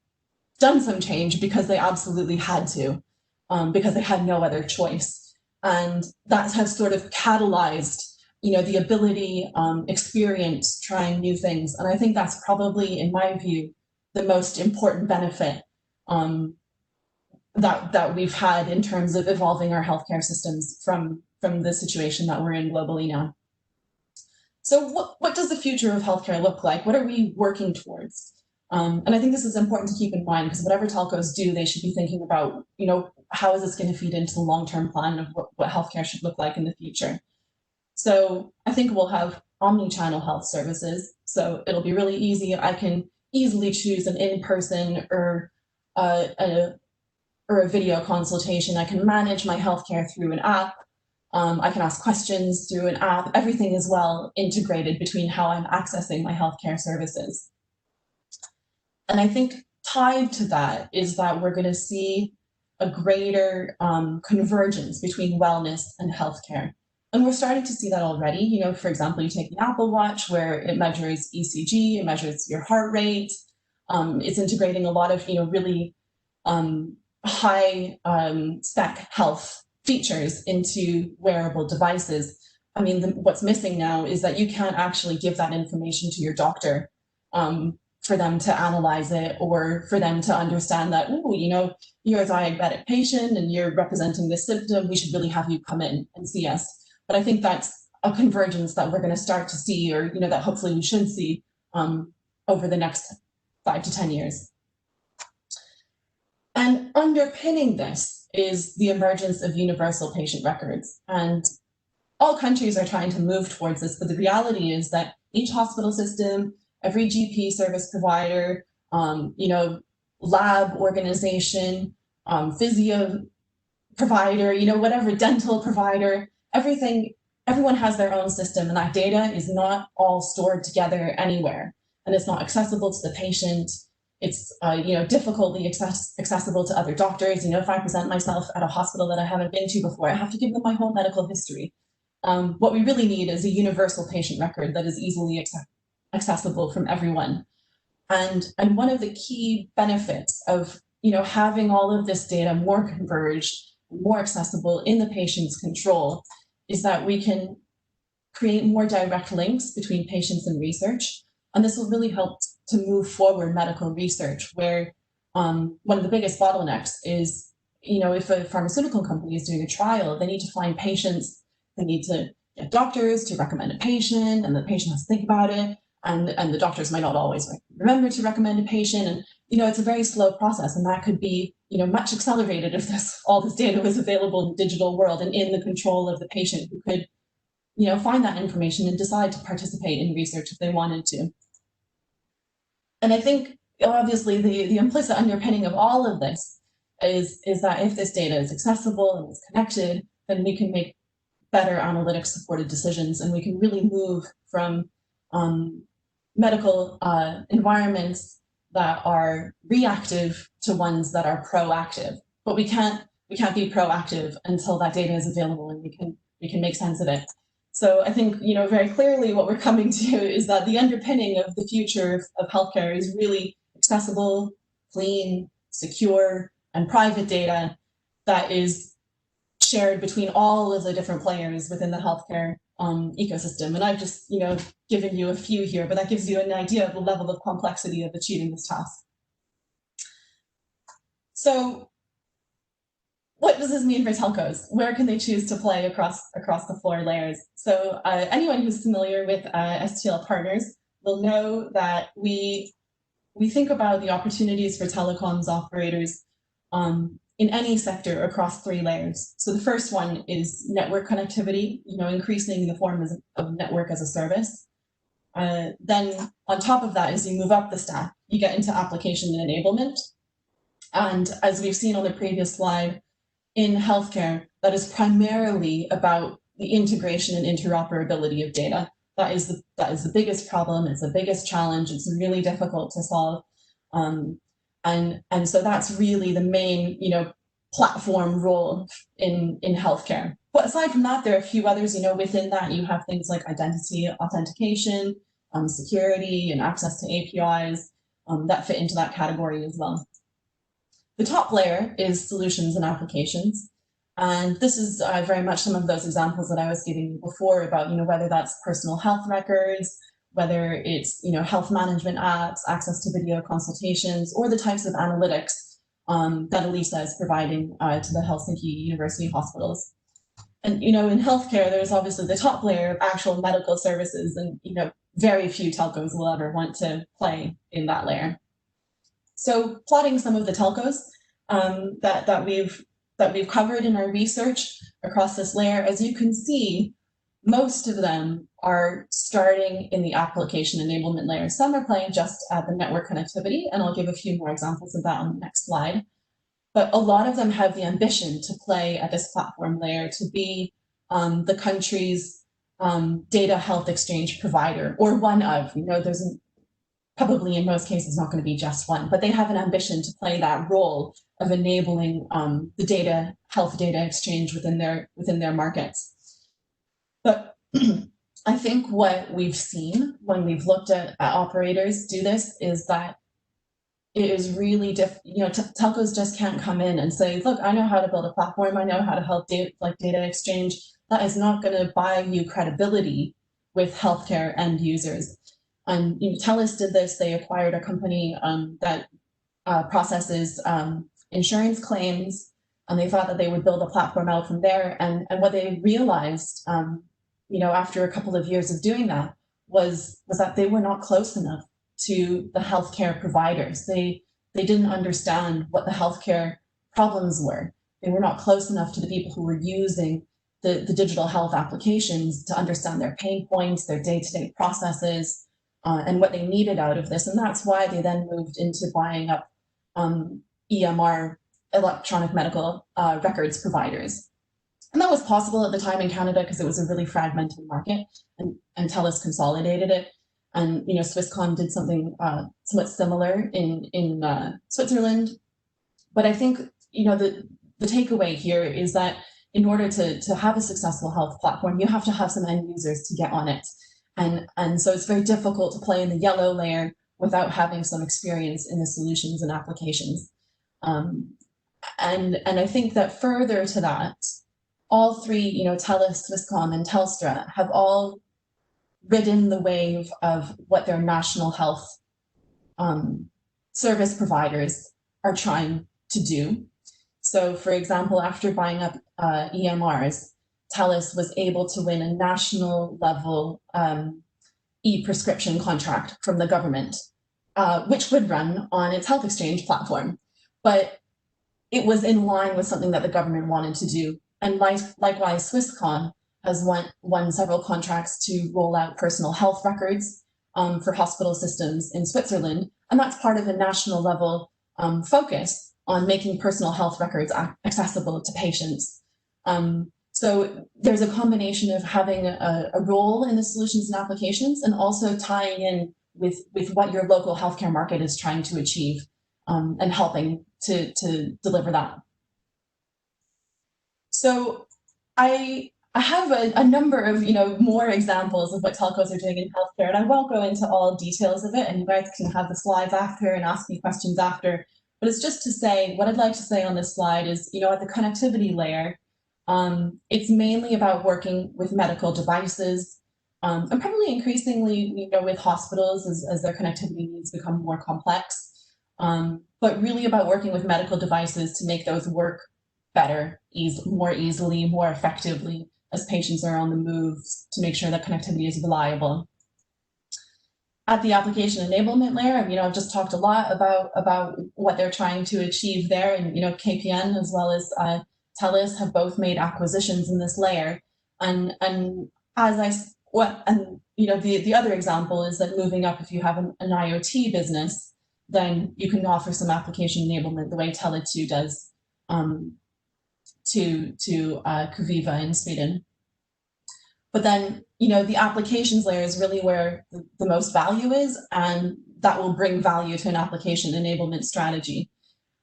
done some change because they absolutely had to, because they had no other choice. And that has sort of catalyzed, the ability, experience, trying new things. And I think that's probably, in my view, the most important benefit that we've had in terms of evolving our healthcare systems from the situation that we're in globally now. So what does the future of healthcare look like? What are we working towards? And I think this is important to keep in mind, because whatever telcos do, they should be thinking about, how is this going to feed into the long-term plan of what healthcare should look like in the future? So I think we'll have omni-channel health services. So it'll be really easy. I can easily choose an in-person or a video consultation. I can manage my healthcare through an app. I can ask questions through an app. Everything is well integrated between how I'm accessing my healthcare services. And I think tied to that is that we're going to see a greater convergence between wellness and healthcare. And we're starting to see that already. For example, you take the Apple Watch, where it measures ECG, it measures your heart rate. It's integrating a lot of, really high spec health features into wearable devices. I mean, what's missing now is that you can't actually give that information to your doctor for them to analyze it, or for them to understand that, you're a diabetic patient and you're representing this symptom, we should really have you come in and see us. But I think that's a convergence that we're going to start to see, or, that hopefully we should see over the next 5 to 10 years. And underpinning this is the emergence of universal patient records. And all countries are trying to move towards this, but the reality is that each hospital system, every GP service provider, lab organization, physio provider, whatever, dental provider, everyone has their own system, and that data is not all stored together anywhere, and it's not accessible to the patient. It's difficultly accessible to other doctors. If I present myself at a hospital that I haven't been to before, I have to give them my whole medical history. What we really need is a universal patient record that is easily accessible from everyone. And one of the key benefits of having all of this data more converged, more accessible in the patient's control, is that we can create more direct links between patients and research. And this will really help to move forward medical research, where one of the biggest bottlenecks is, if a pharmaceutical company is doing a trial, they need to find patients, they need to get doctors to recommend a patient, and the patient has to think about it, and the doctors might not always remember to recommend a patient, and it's a very slow process, and that could be much accelerated if all this data was available in the digital world and in the control of the patient, who could find that information and decide to participate in research if they wanted to. And I think obviously the implicit underpinning of all of this is that if this data is accessible and is connected, then we can make better analytics supported decisions, and we can really move from medical environments that are reactive to ones that are proactive. But we can't be proactive until that data is available and we can make sense of it. So I think very clearly what we're coming to is that the underpinning of the future of healthcare is really accessible, clean, secure, and private data that is shared between all of the different players within the healthcare ecosystem. And I've just, given you a few here, but that gives you an idea of the level of complexity of achieving this task. So what does this mean for telcos? Where can they choose to play across the floor layers? So anyone who's familiar with STL Partners will know that we think about the opportunities for telecoms operators in any sector across 3 layers. So the first one is network connectivity, increasing the form of network as a service. Then on top of that, as you move up the stack, you get into application and enablement. And as we've seen on the previous slide, in healthcare, that is primarily about the integration and interoperability of data. That is the biggest problem. It's the biggest challenge. It's really difficult to solve. And so that's really the main, platform role in healthcare. But aside from that, there are a few others, within that you have things like identity authentication, security, and access to APIs that fit into that category as well. The top layer is solutions and applications. And this is very much some of those examples that I was giving you before about, whether that's personal health records, whether it's, health management apps, access to video consultations, or the types of analytics that Elisa is providing to the Helsinki University hospitals. And, in healthcare, there's obviously the top layer of actual medical services, and, very few telcos will ever want to play in that layer. So plotting some of the telcos that we've covered in our research across this layer, as you can see, most of them are starting in the application enablement layer. Some are playing just at the network connectivity, and I'll give a few more examples of that on the next slide. But a lot of them have the ambition to play at this platform layer, to be the country's data health exchange provider, or one of, there's probably in most cases not going to be just one, but they have an ambition to play that role of enabling the health data exchange within their markets. But I think what we've seen when we've looked at operators do this is that it is really telcos just can't come in and say, look, I know how to build a platform, I know how to help data exchange. That is not going to buy you credibility with healthcare end users. And TELUS did this. They acquired a company that processes insurance claims, and they thought that they would build a platform out from there. And what they realized, after a couple of years of doing that, was that they were not close enough to the healthcare providers. They didn't understand what the healthcare problems were. They were not close enough to the people who were using the digital health applications to understand their pain points, their day-to-day processes, and what they needed out of this. And that's why they then moved into buying up EMR, electronic medical records providers. And that was possible at the time in Canada because it was a really fragmented market, and TELUS consolidated it. And Swisscom did something somewhat similar in Switzerland. But I think the takeaway here is that in order to have a successful health platform, you have to have some end users to get on it. And so it's very difficult to play in the yellow layer without having some experience in the solutions and applications. And I think that further to that, all three, TELUS, Swisscom, and Telstra have all ridden the wave of what their national health service providers are trying to do. So, for example, after buying up EMRs, TELUS was able to win a national level e-prescription contract from the government, which would run on its health exchange platform. But it was in line with something that the government wanted to do. And likewise, Swisscom has won several contracts to roll out personal health records for hospital systems in Switzerland. And that's part of a national level focus on making personal health records accessible to patients. So there's a combination of having a role in the solutions and applications, and also tying in with what your local healthcare market is trying to achieve and helping to deliver that. So I have a number of more examples of what telcos are doing in healthcare, and I won't go into all details of it, and you guys can have the slides after and ask me questions after. But it's just to say, what I'd like to say on this slide is, at the connectivity layer, it's mainly about working with medical devices, and probably increasingly, with hospitals as their connectivity needs become more complex, but really about working with medical devices to make those work better, more easily, more effectively as patients are on the move, to make sure that connectivity is reliable. At the application enablement layer, I've just talked a lot about what they're trying to achieve there, and KPN as well as TELUS have both made acquisitions in this layer, and the other example is that moving up, if you have an IoT business, then you can offer some application enablement the way Tele2 does to Kuviva in Sweden. But then, the applications layer is really where the most value is, and that will bring value to an application enablement strategy.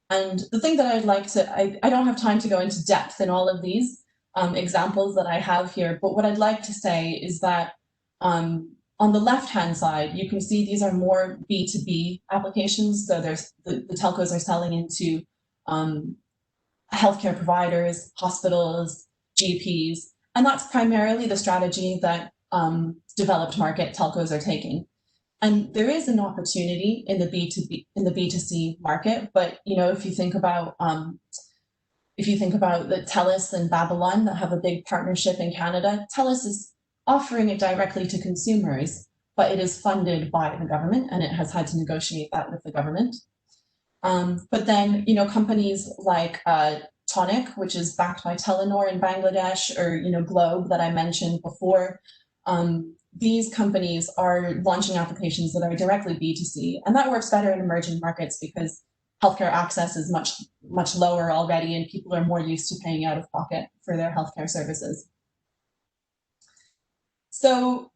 And the thing that I'd like to, I don't have time to go into depth in all of these examples that I have here, but what I'd like to say is that on the left-hand side, you can see these are more B2B applications. So there's the telcos are selling into healthcare providers, hospitals, GPs, and that's primarily the strategy that developed market telcos are taking. And there is an opportunity in the B2C market, but if you think about the TELUS and Babylon that have a big partnership in Canada, TELUS is offering it directly to consumers, but it is funded by the government, and it has had to negotiate that with the government. But then companies like Tonic, which is backed by Telenor in Bangladesh, or Globe that I mentioned before. These companies are launching applications that are directly B2C, and that works better in emerging markets because healthcare access is much lower already, and people are more used to paying out of pocket for their healthcare services. So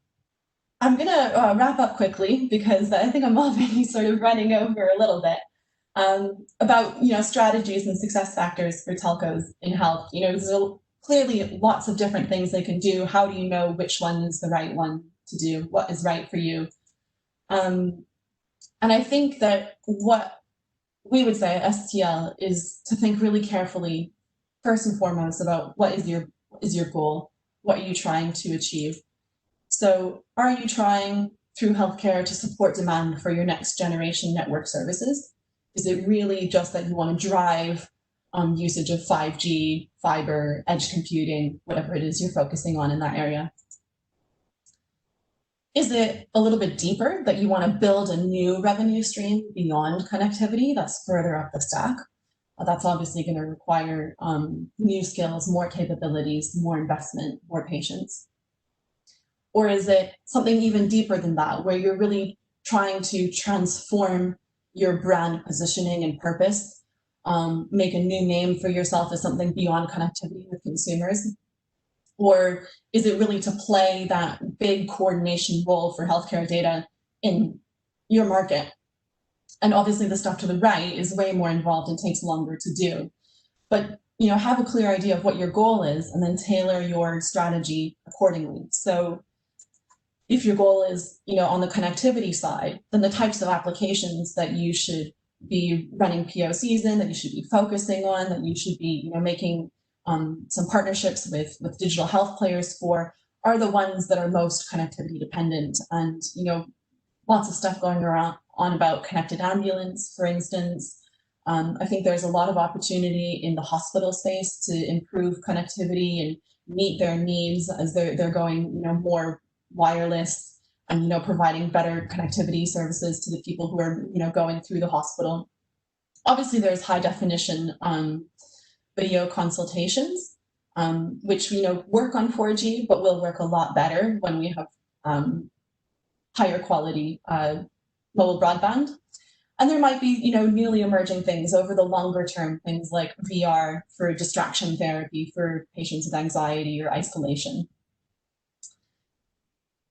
I'm going to wrap up quickly because I think I'm already sort of running over a little bit. About strategies and success factors for telcos in health. There's clearly lots of different things they can do. How do you know which one is the right one to do? What is right for you? And I think that what we would say at STL is to think really carefully, first and foremost, about what is your goal? What are you trying to achieve? So are you trying through healthcare to support demand for your next generation network services? Is it really just that you want to drive usage of 5G, fiber, edge computing, whatever it is you're focusing on in that area? Is it a little bit deeper that you want to build a new revenue stream beyond connectivity that's further up the stack? That's obviously going to require new skills, more capabilities, more investment, more patience. Or is it something even deeper than that, where you're really trying to transform your brand positioning and purpose, make a new name for yourself as something beyond connectivity with consumers? Or is it really to play that big coordination role for healthcare data in your market? And obviously the stuff to the right is way more involved and takes longer to do. But have a clear idea of what your goal is and then tailor your strategy accordingly. So if your goal is, on the connectivity side, then the types of applications that you should be running POCs in, that you should be focusing on, that you should be, making some partnerships with digital health players for, are the ones that are most connectivity dependent. And, lots of stuff going on about connected ambulance, for instance. I think there's a lot of opportunity in the hospital space to improve connectivity and meet their needs as they're going, more wireless and providing better connectivity services to the people who are going through the hospital. Obviously, there's high definition video consultations, which work on 4G, but will work a lot better when we have higher quality mobile broadband. And there might be newly emerging things over the longer term, things like VR for distraction therapy for patients with anxiety or isolation.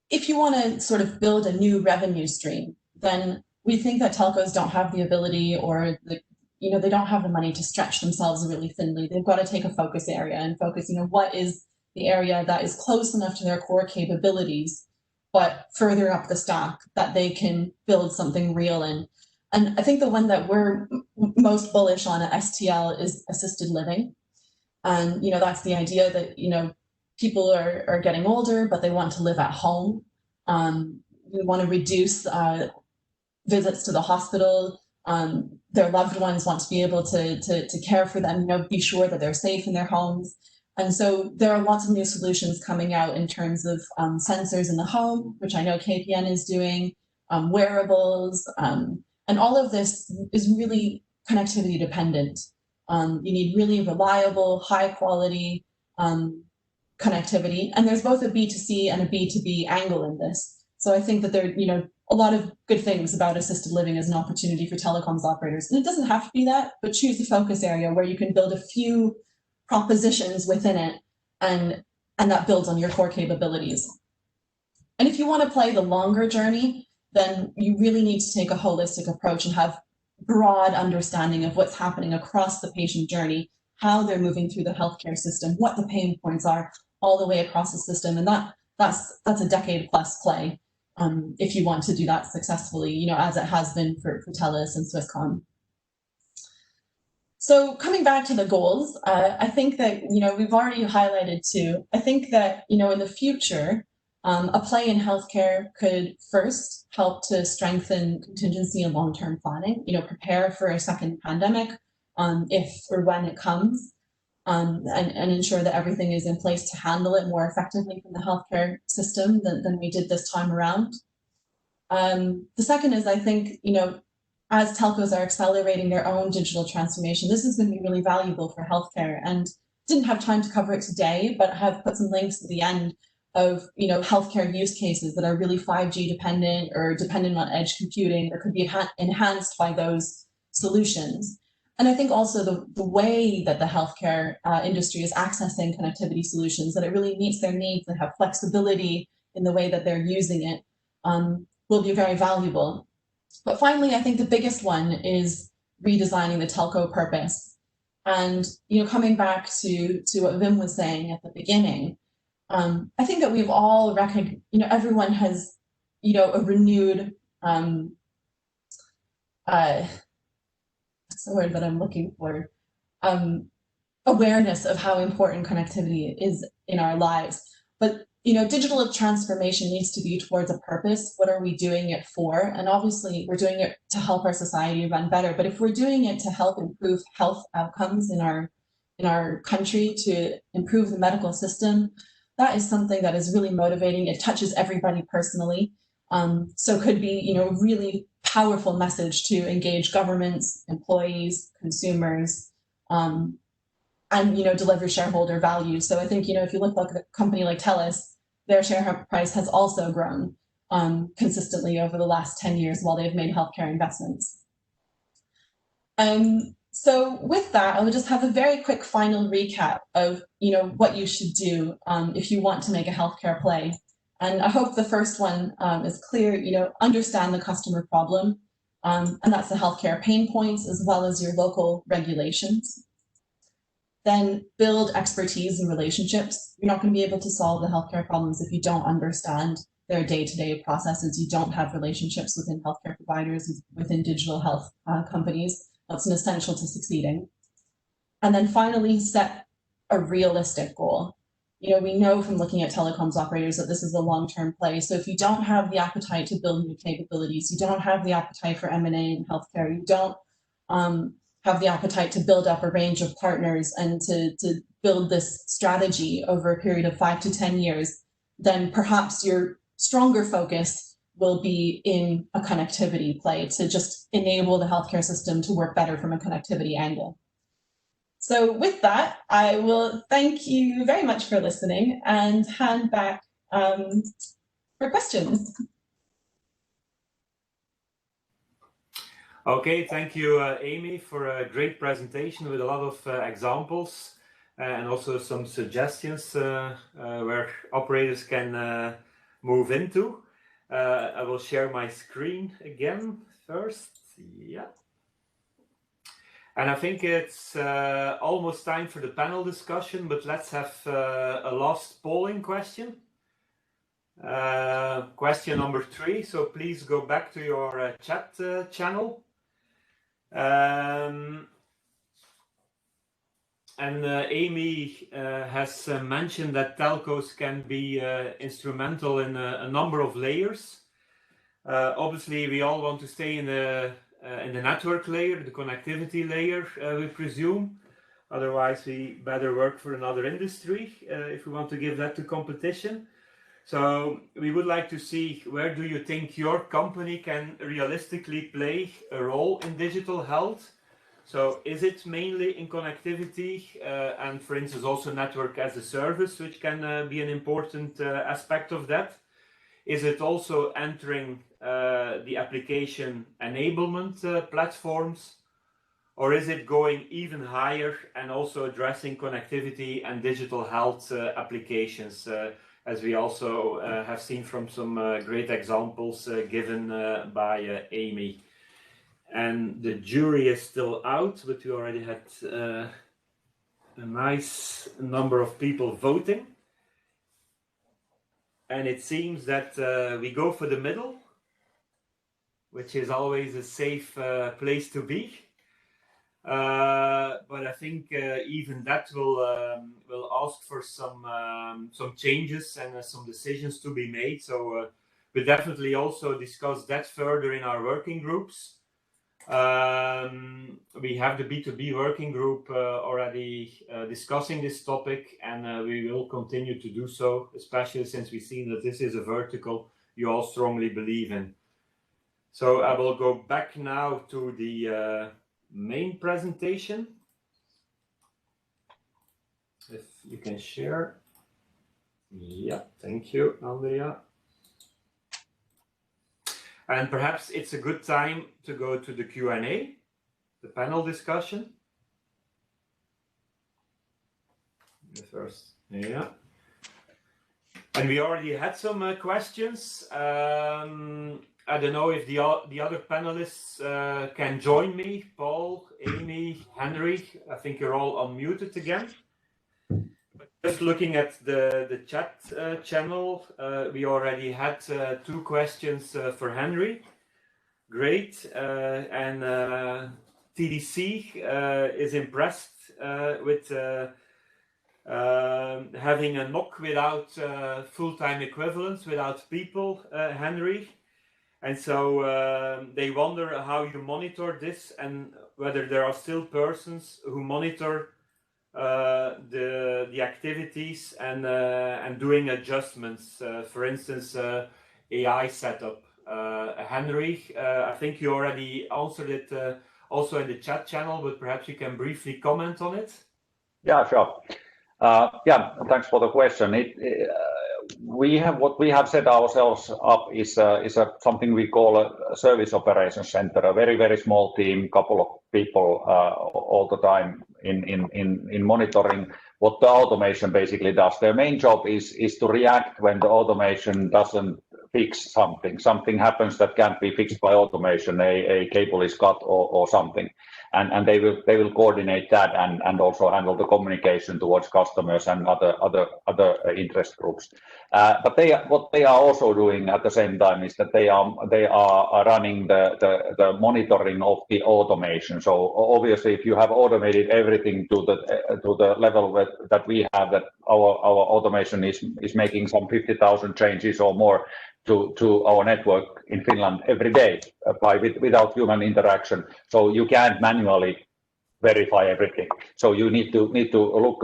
If you want to sort of build a new revenue stream, then we think that telcos don't have the ability or they don't have the money to stretch themselves really thinly. They've got to take a focus area and focus, what is the area that is close enough to their core capabilities, but further up the stack that they can build something real in. And I think the one that we're most bullish on at STL is assisted living. And, that's the idea that, people are getting older, but they want to live at home. We want to reduce visits to the hospital. Their loved ones want to be able to care for them, be sure that they're safe in their homes. And so there are lots of new solutions coming out in terms of sensors in the home, which I know KPN is doing, wearables, and all of this is really connectivity dependent. You need really reliable, high quality connectivity. And there's both a B2C and a B2B angle in this. So I think that there are, a lot of good things about assisted living as an opportunity for telecoms operators. And it doesn't have to be that, but choose a focus area where you can build a few propositions within it, and that builds on your core capabilities. And if you want to play the longer journey, then you really need to take a holistic approach and have broad understanding of what's happening across the patient journey, how they're moving through the healthcare system, what the pain points are all the way across the system. And that's a decade plus play if you want to do that successfully, as it has been for TELUS and Swisscom. So coming back to the goals, I think that, we've already highlighted too, I think that, in the future, a play in healthcare could first help to strengthen contingency and long-term planning, prepare for a second pandemic if or when it comes, and ensure that everything is in place to handle it more effectively from the healthcare system than we did this time around. The second is, I think, as telcos are accelerating their own digital transformation, this is going to be really valuable for healthcare. And didn't have time to cover it today, but have put some links at the end of healthcare use cases that are really 5G dependent or dependent on edge computing that could be enhanced by those solutions. And I think also the way that the healthcare industry is accessing connectivity solutions, that it really meets their needs and have flexibility in the way that they're using it, will be very valuable. But finally, I think the biggest one is redesigning the telco purpose. And coming back to what Wim was saying at the beginning, I think that we've all recognized, everyone has, a renewed, what's the word that I'm looking for, awareness of how important connectivity is in our lives. But digital transformation needs to be towards a purpose. What are we doing it for? And obviously, we're doing it to help our society run better. But if we're doing it to help improve health outcomes in our country, to improve the medical system, that is something that is really motivating. It touches everybody personally. So could be, really powerful message to engage governments, employees, consumers, and deliver shareholder value. So I think if you look like a company like TELUS, their share price has also grown consistently over the last 10 years while they've made healthcare investments. So with that, I will just have a very quick final recap of what you should do if you want to make a healthcare play. And I hope the first one is clear. Understand the customer problem, and that's the healthcare pain points as well as your local regulations. Then build expertise and relationships. You're not going to be able to solve the healthcare problems if you don't understand their day-to-day processes. You don't have relationships within healthcare providers, within digital health companies. That's an essential to succeeding. And then finally, set a realistic goal. We know from looking at telecoms operators that this is a long-term play. So if you don't have the appetite to build new capabilities, you don't have the appetite for M&A in healthcare, you don't have the appetite to build up a range of partners and to build this strategy over a period of 5 to 10 years, then perhaps your stronger focus will be in a connectivity play to just enable the healthcare system to work better from a connectivity angle. So with that, I will thank you very much for listening and hand back for questions. Okay, thank you, Amy, for a great presentation with a lot of examples and also some suggestions where operators can move into. I will share my screen again first. Yeah. And I think it's almost time for the panel discussion, but let's have a last polling question. Question number 3, so please go back to your chat channel And Amy has mentioned that telcos can be instrumental in a number of layers. Obviously, we all want to stay in the network layer, the connectivity layer, we presume. Otherwise, we better work for another industry if we want to give that to competition. So we would like to see, where do you think your company can realistically play a role in digital health? So is it mainly in connectivity and, for instance, also network as a service, which can be an important aspect of that? Is it also entering the application enablement platforms? Or is it going even higher and also addressing connectivity and digital health applications, as we also have seen from some great examples given by Amy? And the jury is still out, but we already had a nice number of people voting. And it seems that we go for the middle, which is always a safe place to be. But I think even that will ask for some changes and some decisions to be made. So we'll definitely also discuss that further in our working groups. We have the B2B working group already discussing this topic, and we will continue to do so, especially since we've seen that this is a vertical you all strongly believe in. So I will go back now to the main presentation. If you can share. Yeah, thank you, Andrea. And perhaps it's a good time to go to the Q&A, the panel discussion. The first, yeah. And we already had some questions. I don't know if the other panelists can join me. Paul, Amy, Henri, I think you're all unmuted again. But just looking at the chat channel, we already had 2 questions for Henri. Great. And TDC is impressed with having a NOC without full-time equivalents, without people, Henri. And so they wonder how you monitor this and whether there are still persons who monitor the activities and doing adjustments. For instance, AI setup. Henri, I think you already answered it also in the chat channel, but perhaps you can briefly comment on it. Yeah, sure. Yeah, thanks for the question. What we have set ourselves up is something we call a service operations center, a very, very small team, couple of people all the time in monitoring what the automation basically does. Their main job is to react when the automation doesn't fix something. Something happens that can't be fixed by automation, a cable is cut or something. And they will coordinate that and also handle the communication towards customers and other interest groups. But what they are also doing at the same time is that they are running the monitoring of the automation. So obviously, if you have automated everything to the level that we have, that our automation is making some 50,000 changes or more to our network in Finland every day without human interaction. So you can't manually verify everything. So you need to look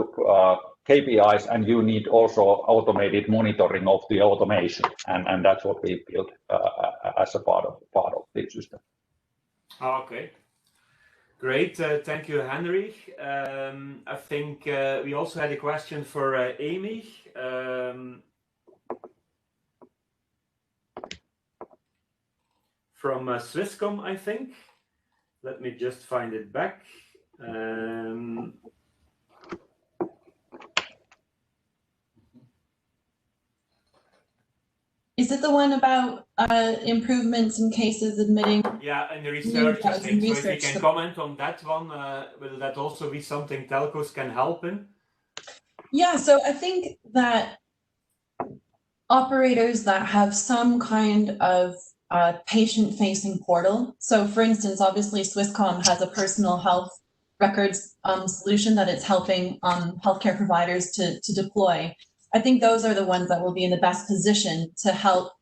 KPIs, and you need also automated monitoring of the automation, and that's what we built as a part of the system. Okay, great. Thank you, Henri. I think we also had a question for Amy. From Swisscom, I think. Let me just find it back. Is it the one about improvements in cases admitting? Yeah, and the research, I think. So if you can comment on that one, will that also be something telcos can help in? Yeah, so I think that operators that have some kind of patient-facing portal. So for instance, obviously Swisscom has a personal health records solution that it's helping healthcare providers to deploy. I think those are the ones that will be in the best position to help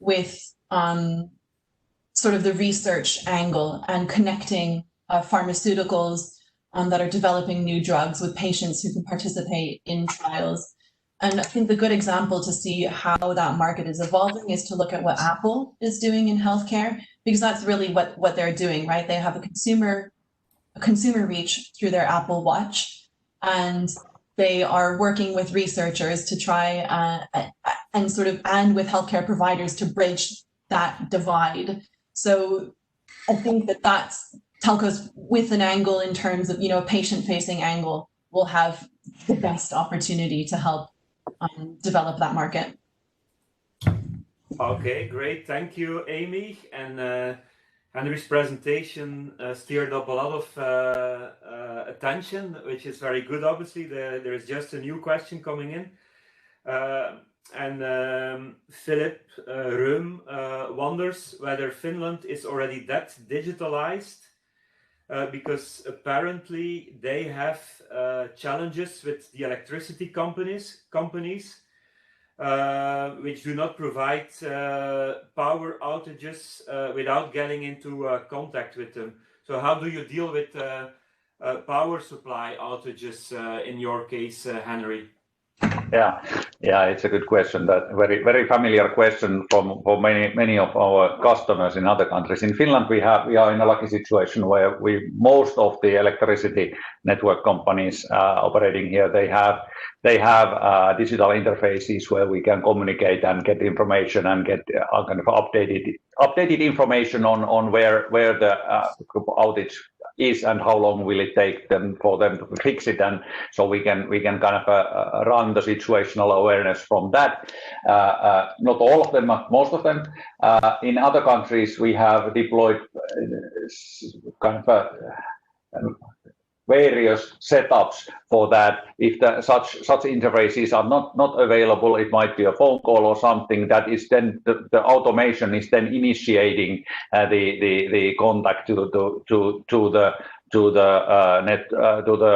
with sort of the research angle and connecting pharmaceuticals that are developing new drugs with patients who can participate in trials. And I think the good example to see how that market is evolving is to look at what Apple is doing in healthcare, because that's really what they're doing, right? They have a consumer reach through their Apple Watch, and they are working with researchers to try and with healthcare providers to bridge that divide. So I think that's telcos with an angle in terms of, a patient-facing angle will have the best opportunity to help develop that market. Okay, great. Thank you, Amy. And Henri's presentation stirred up a lot of attention, which is very good. Obviously, there is just a new question coming in. Philip Röhm wonders whether Finland is already that digitalized, because apparently they have challenges with the electricity companies which do not provide power outages without getting into contact with them. So how do you deal with power supply outages in your case, Henri? Yeah, it's a good question. That very familiar question for many of our customers in other countries. In Finland, we are in a lucky situation where most of the electricity network companies operating here, they have digital interfaces where we can communicate and get information and get kind of updated information on where the outage is and how long will it take for them to fix it, and so we can kind of run the situational awareness from that. Not all of them, but most of them. In other countries, we have deployed kind of various setups for that. If such interfaces are not available, it might be a phone call or something that is then the automation is then initiating the contact to the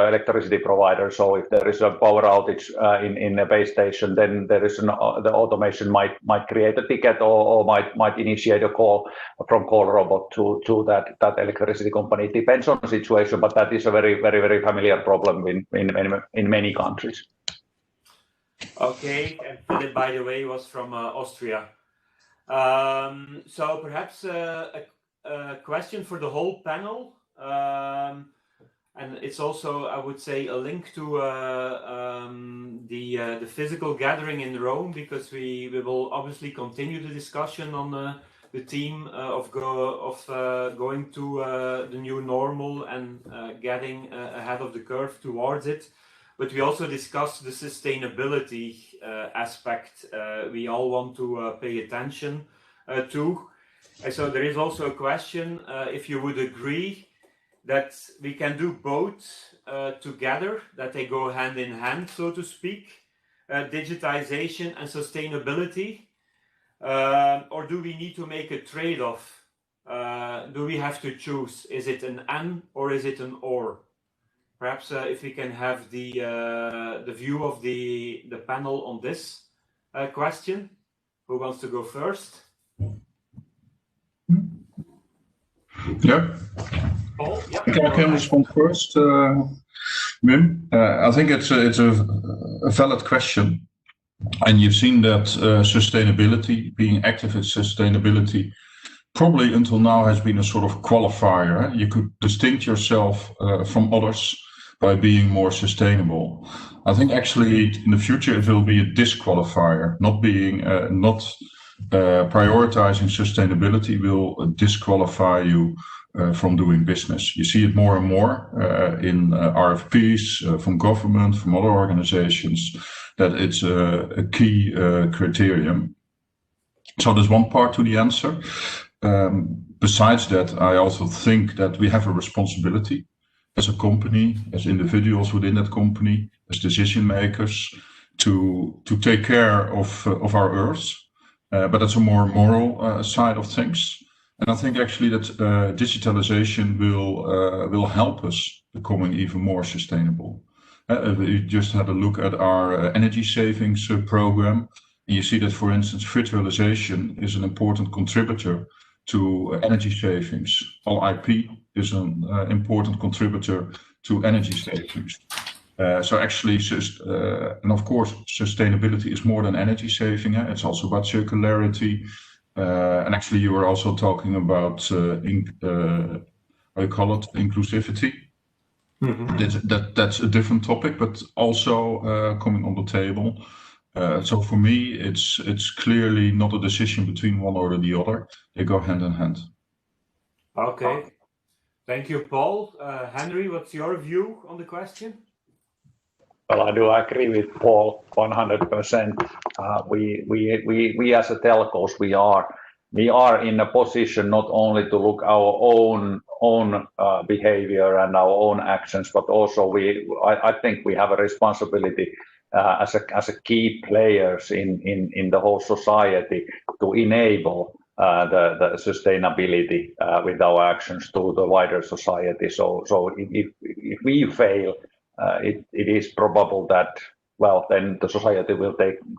electricity provider. So if there is a power outage in a base station, then there is the automation might create a ticket or might initiate a call from call robot to that electricity company. It depends on the situation, but that is a very familiar problem in many countries. Okay, and Philip, by the way, was from Austria. So perhaps a question for the whole panel. And it's also, I would say, a link to the physical gathering in Rome, because we will obviously continue the discussion on the theme of going to the new normal and getting ahead of the curve towards it. But we also discussed the sustainability aspect we all want to pay attention to. And so there is also a question if you would agree that we can do both together, that they go hand in hand, so to speak, digitization and sustainability, or do we need to make a trade-off? Do we have to choose? Is it an and or is it an or? Perhaps if we can have the view of the panel on this question. Who wants to go first? Yeah. Paul? Yeah. I can respond first, Wim. I think it's a valid question, and you've seen that sustainability, being active in sustainability, probably until now has been a sort of qualifier. You could distinct yourself from others by being more sustainable. I think actually in the future it will be a disqualifier. Not prioritizing sustainability will disqualify you from doing business. You see it more and more in RFPs from government, from other organizations, that it's a key criterion. So there's one part to the answer. Besides that, I also think that we have a responsibility as a company, as individuals within that company, as decision makers, to take care of our Earth, but that's a more moral side of things. And I think actually that digitalization will help us becoming even more sustainable. We just had a look at our energy savings program, and you see that, for instance, virtualization is an important contributor to energy savings. All IP is an important contributor to energy savings. So actually, and of course, sustainability is more than energy saving. It's also about circularity. And actually, you were also talking about how you call it, inclusivity. Mm-hmm. That's a different topic, but also coming on the table. So for me, it's clearly not a decision between one or the other. They go hand in hand. Okay, thank you, Paul. Henri, what's your view on the question? Well, I do agree with Paul 100%. We as a telcos, we are in a position not only to look our own behavior and our own actions, but also I think we have a responsibility as a key players in the whole society to enable the sustainability with our actions to the wider society. So if we fail, it is probable that, well, then the society will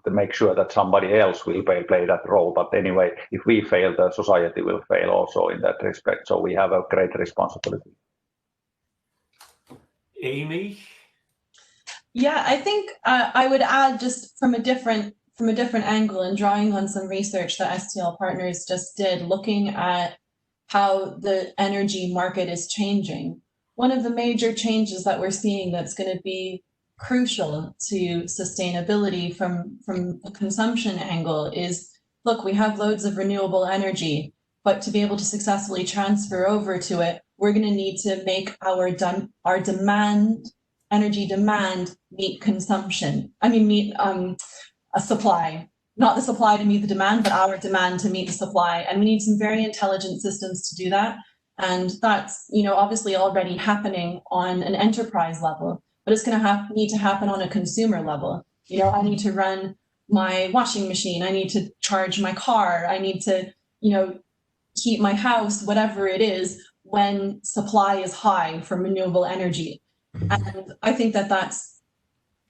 make sure that somebody else will play that role. But anyway, if we fail, the society will fail also in that respect. So we have a great responsibility. Amy? Yeah, I think I would add, just from a different angle, and drawing on some research that STL Partners just did, looking at how the energy market is changing. One of the major changes that we're seeing that's going to be crucial to sustainability from a consumption angle is, look, we have loads of renewable energy, but to be able to successfully transfer over to it, we're going to need to make our energy demand meet consumption. I mean, meet a supply, not the supply to meet the demand, but our demand to meet the supply. And we need some very intelligent systems to do that. And that's, obviously already happening on an enterprise level, but it's going to need to happen on a consumer level. I need to run my washing machine. I need to charge my car. I need to, heat my house, whatever it is, when supply is high from renewable energy. And I think that's,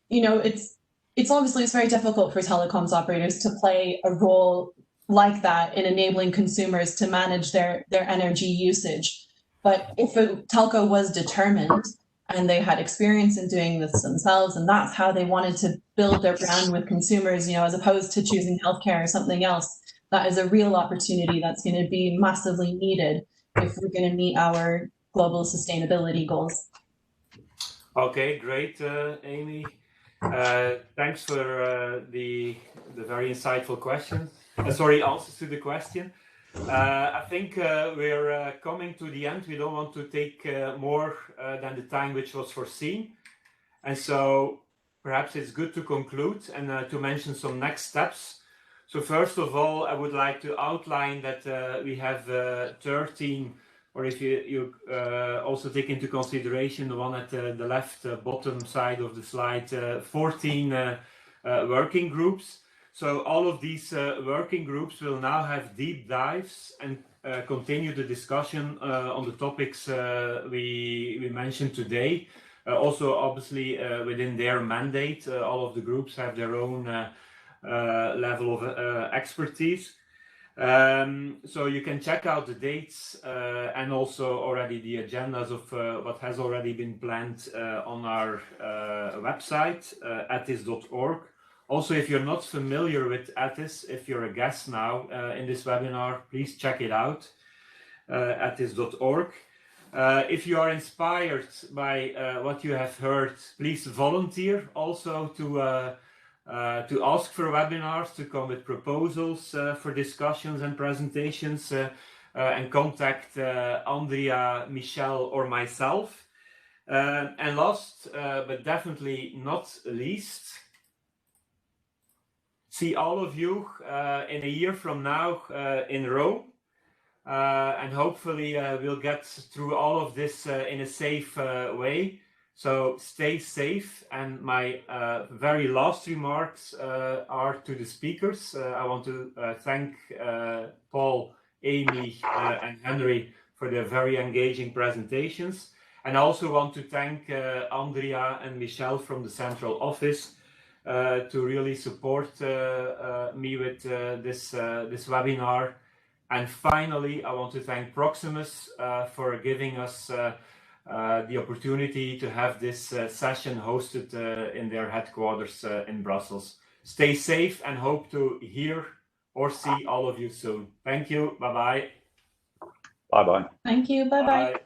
it's very difficult for telecoms operators to play a role like that in enabling consumers to manage their energy usage. But if a telco was determined and they had experience in doing this themselves, and that's how they wanted to build their brand with consumers, as opposed to choosing healthcare or something else, that is a real opportunity that's going to be massively needed if we're going to meet our global sustainability goals. Okay, great, Amy. Thanks for the very insightful question. Answers to the question. I think we're coming to the end. We don't want to take more than the time which was foreseen. And so perhaps it's good to conclude and to mention some next steps. So first of all, I would like to outline that we have 13, or if you also take into consideration the one at the left bottom side of the slide, 14 working groups. So all of these working groups will now have deep dives and continue the discussion on the topics we mentioned today. Also, obviously, within their mandate, all of the groups have their own level of expertise. So you can check out the dates and also already the agendas of what has already been planned on our website, etis.org. Also, if you're not familiar with ETIS, if you're a guest now in this webinar, please check it out, etis.org. If you are inspired by what you have heard, please volunteer also to ask for webinars, to come with proposals for discussions and presentations, and contact Andrea, Michelle, or myself. And last, but definitely not least, see all of you in a year from now in Rome. And hopefully we'll get through all of this in a safe way. So stay safe, and my very last remarks are to the speakers. I want to thank Paul, Amy, and Henri for their very engaging presentations. And I also want to thank Andrea and Michelle from the central office to really support me with this webinar. And finally, I want to thank Proximus for giving us the opportunity to have this session hosted in their headquarters in Brussels. Stay safe and hope to hear or see all of you soon. Thank you. Bye-bye. Bye-bye. Thank you. Bye-bye. Bye.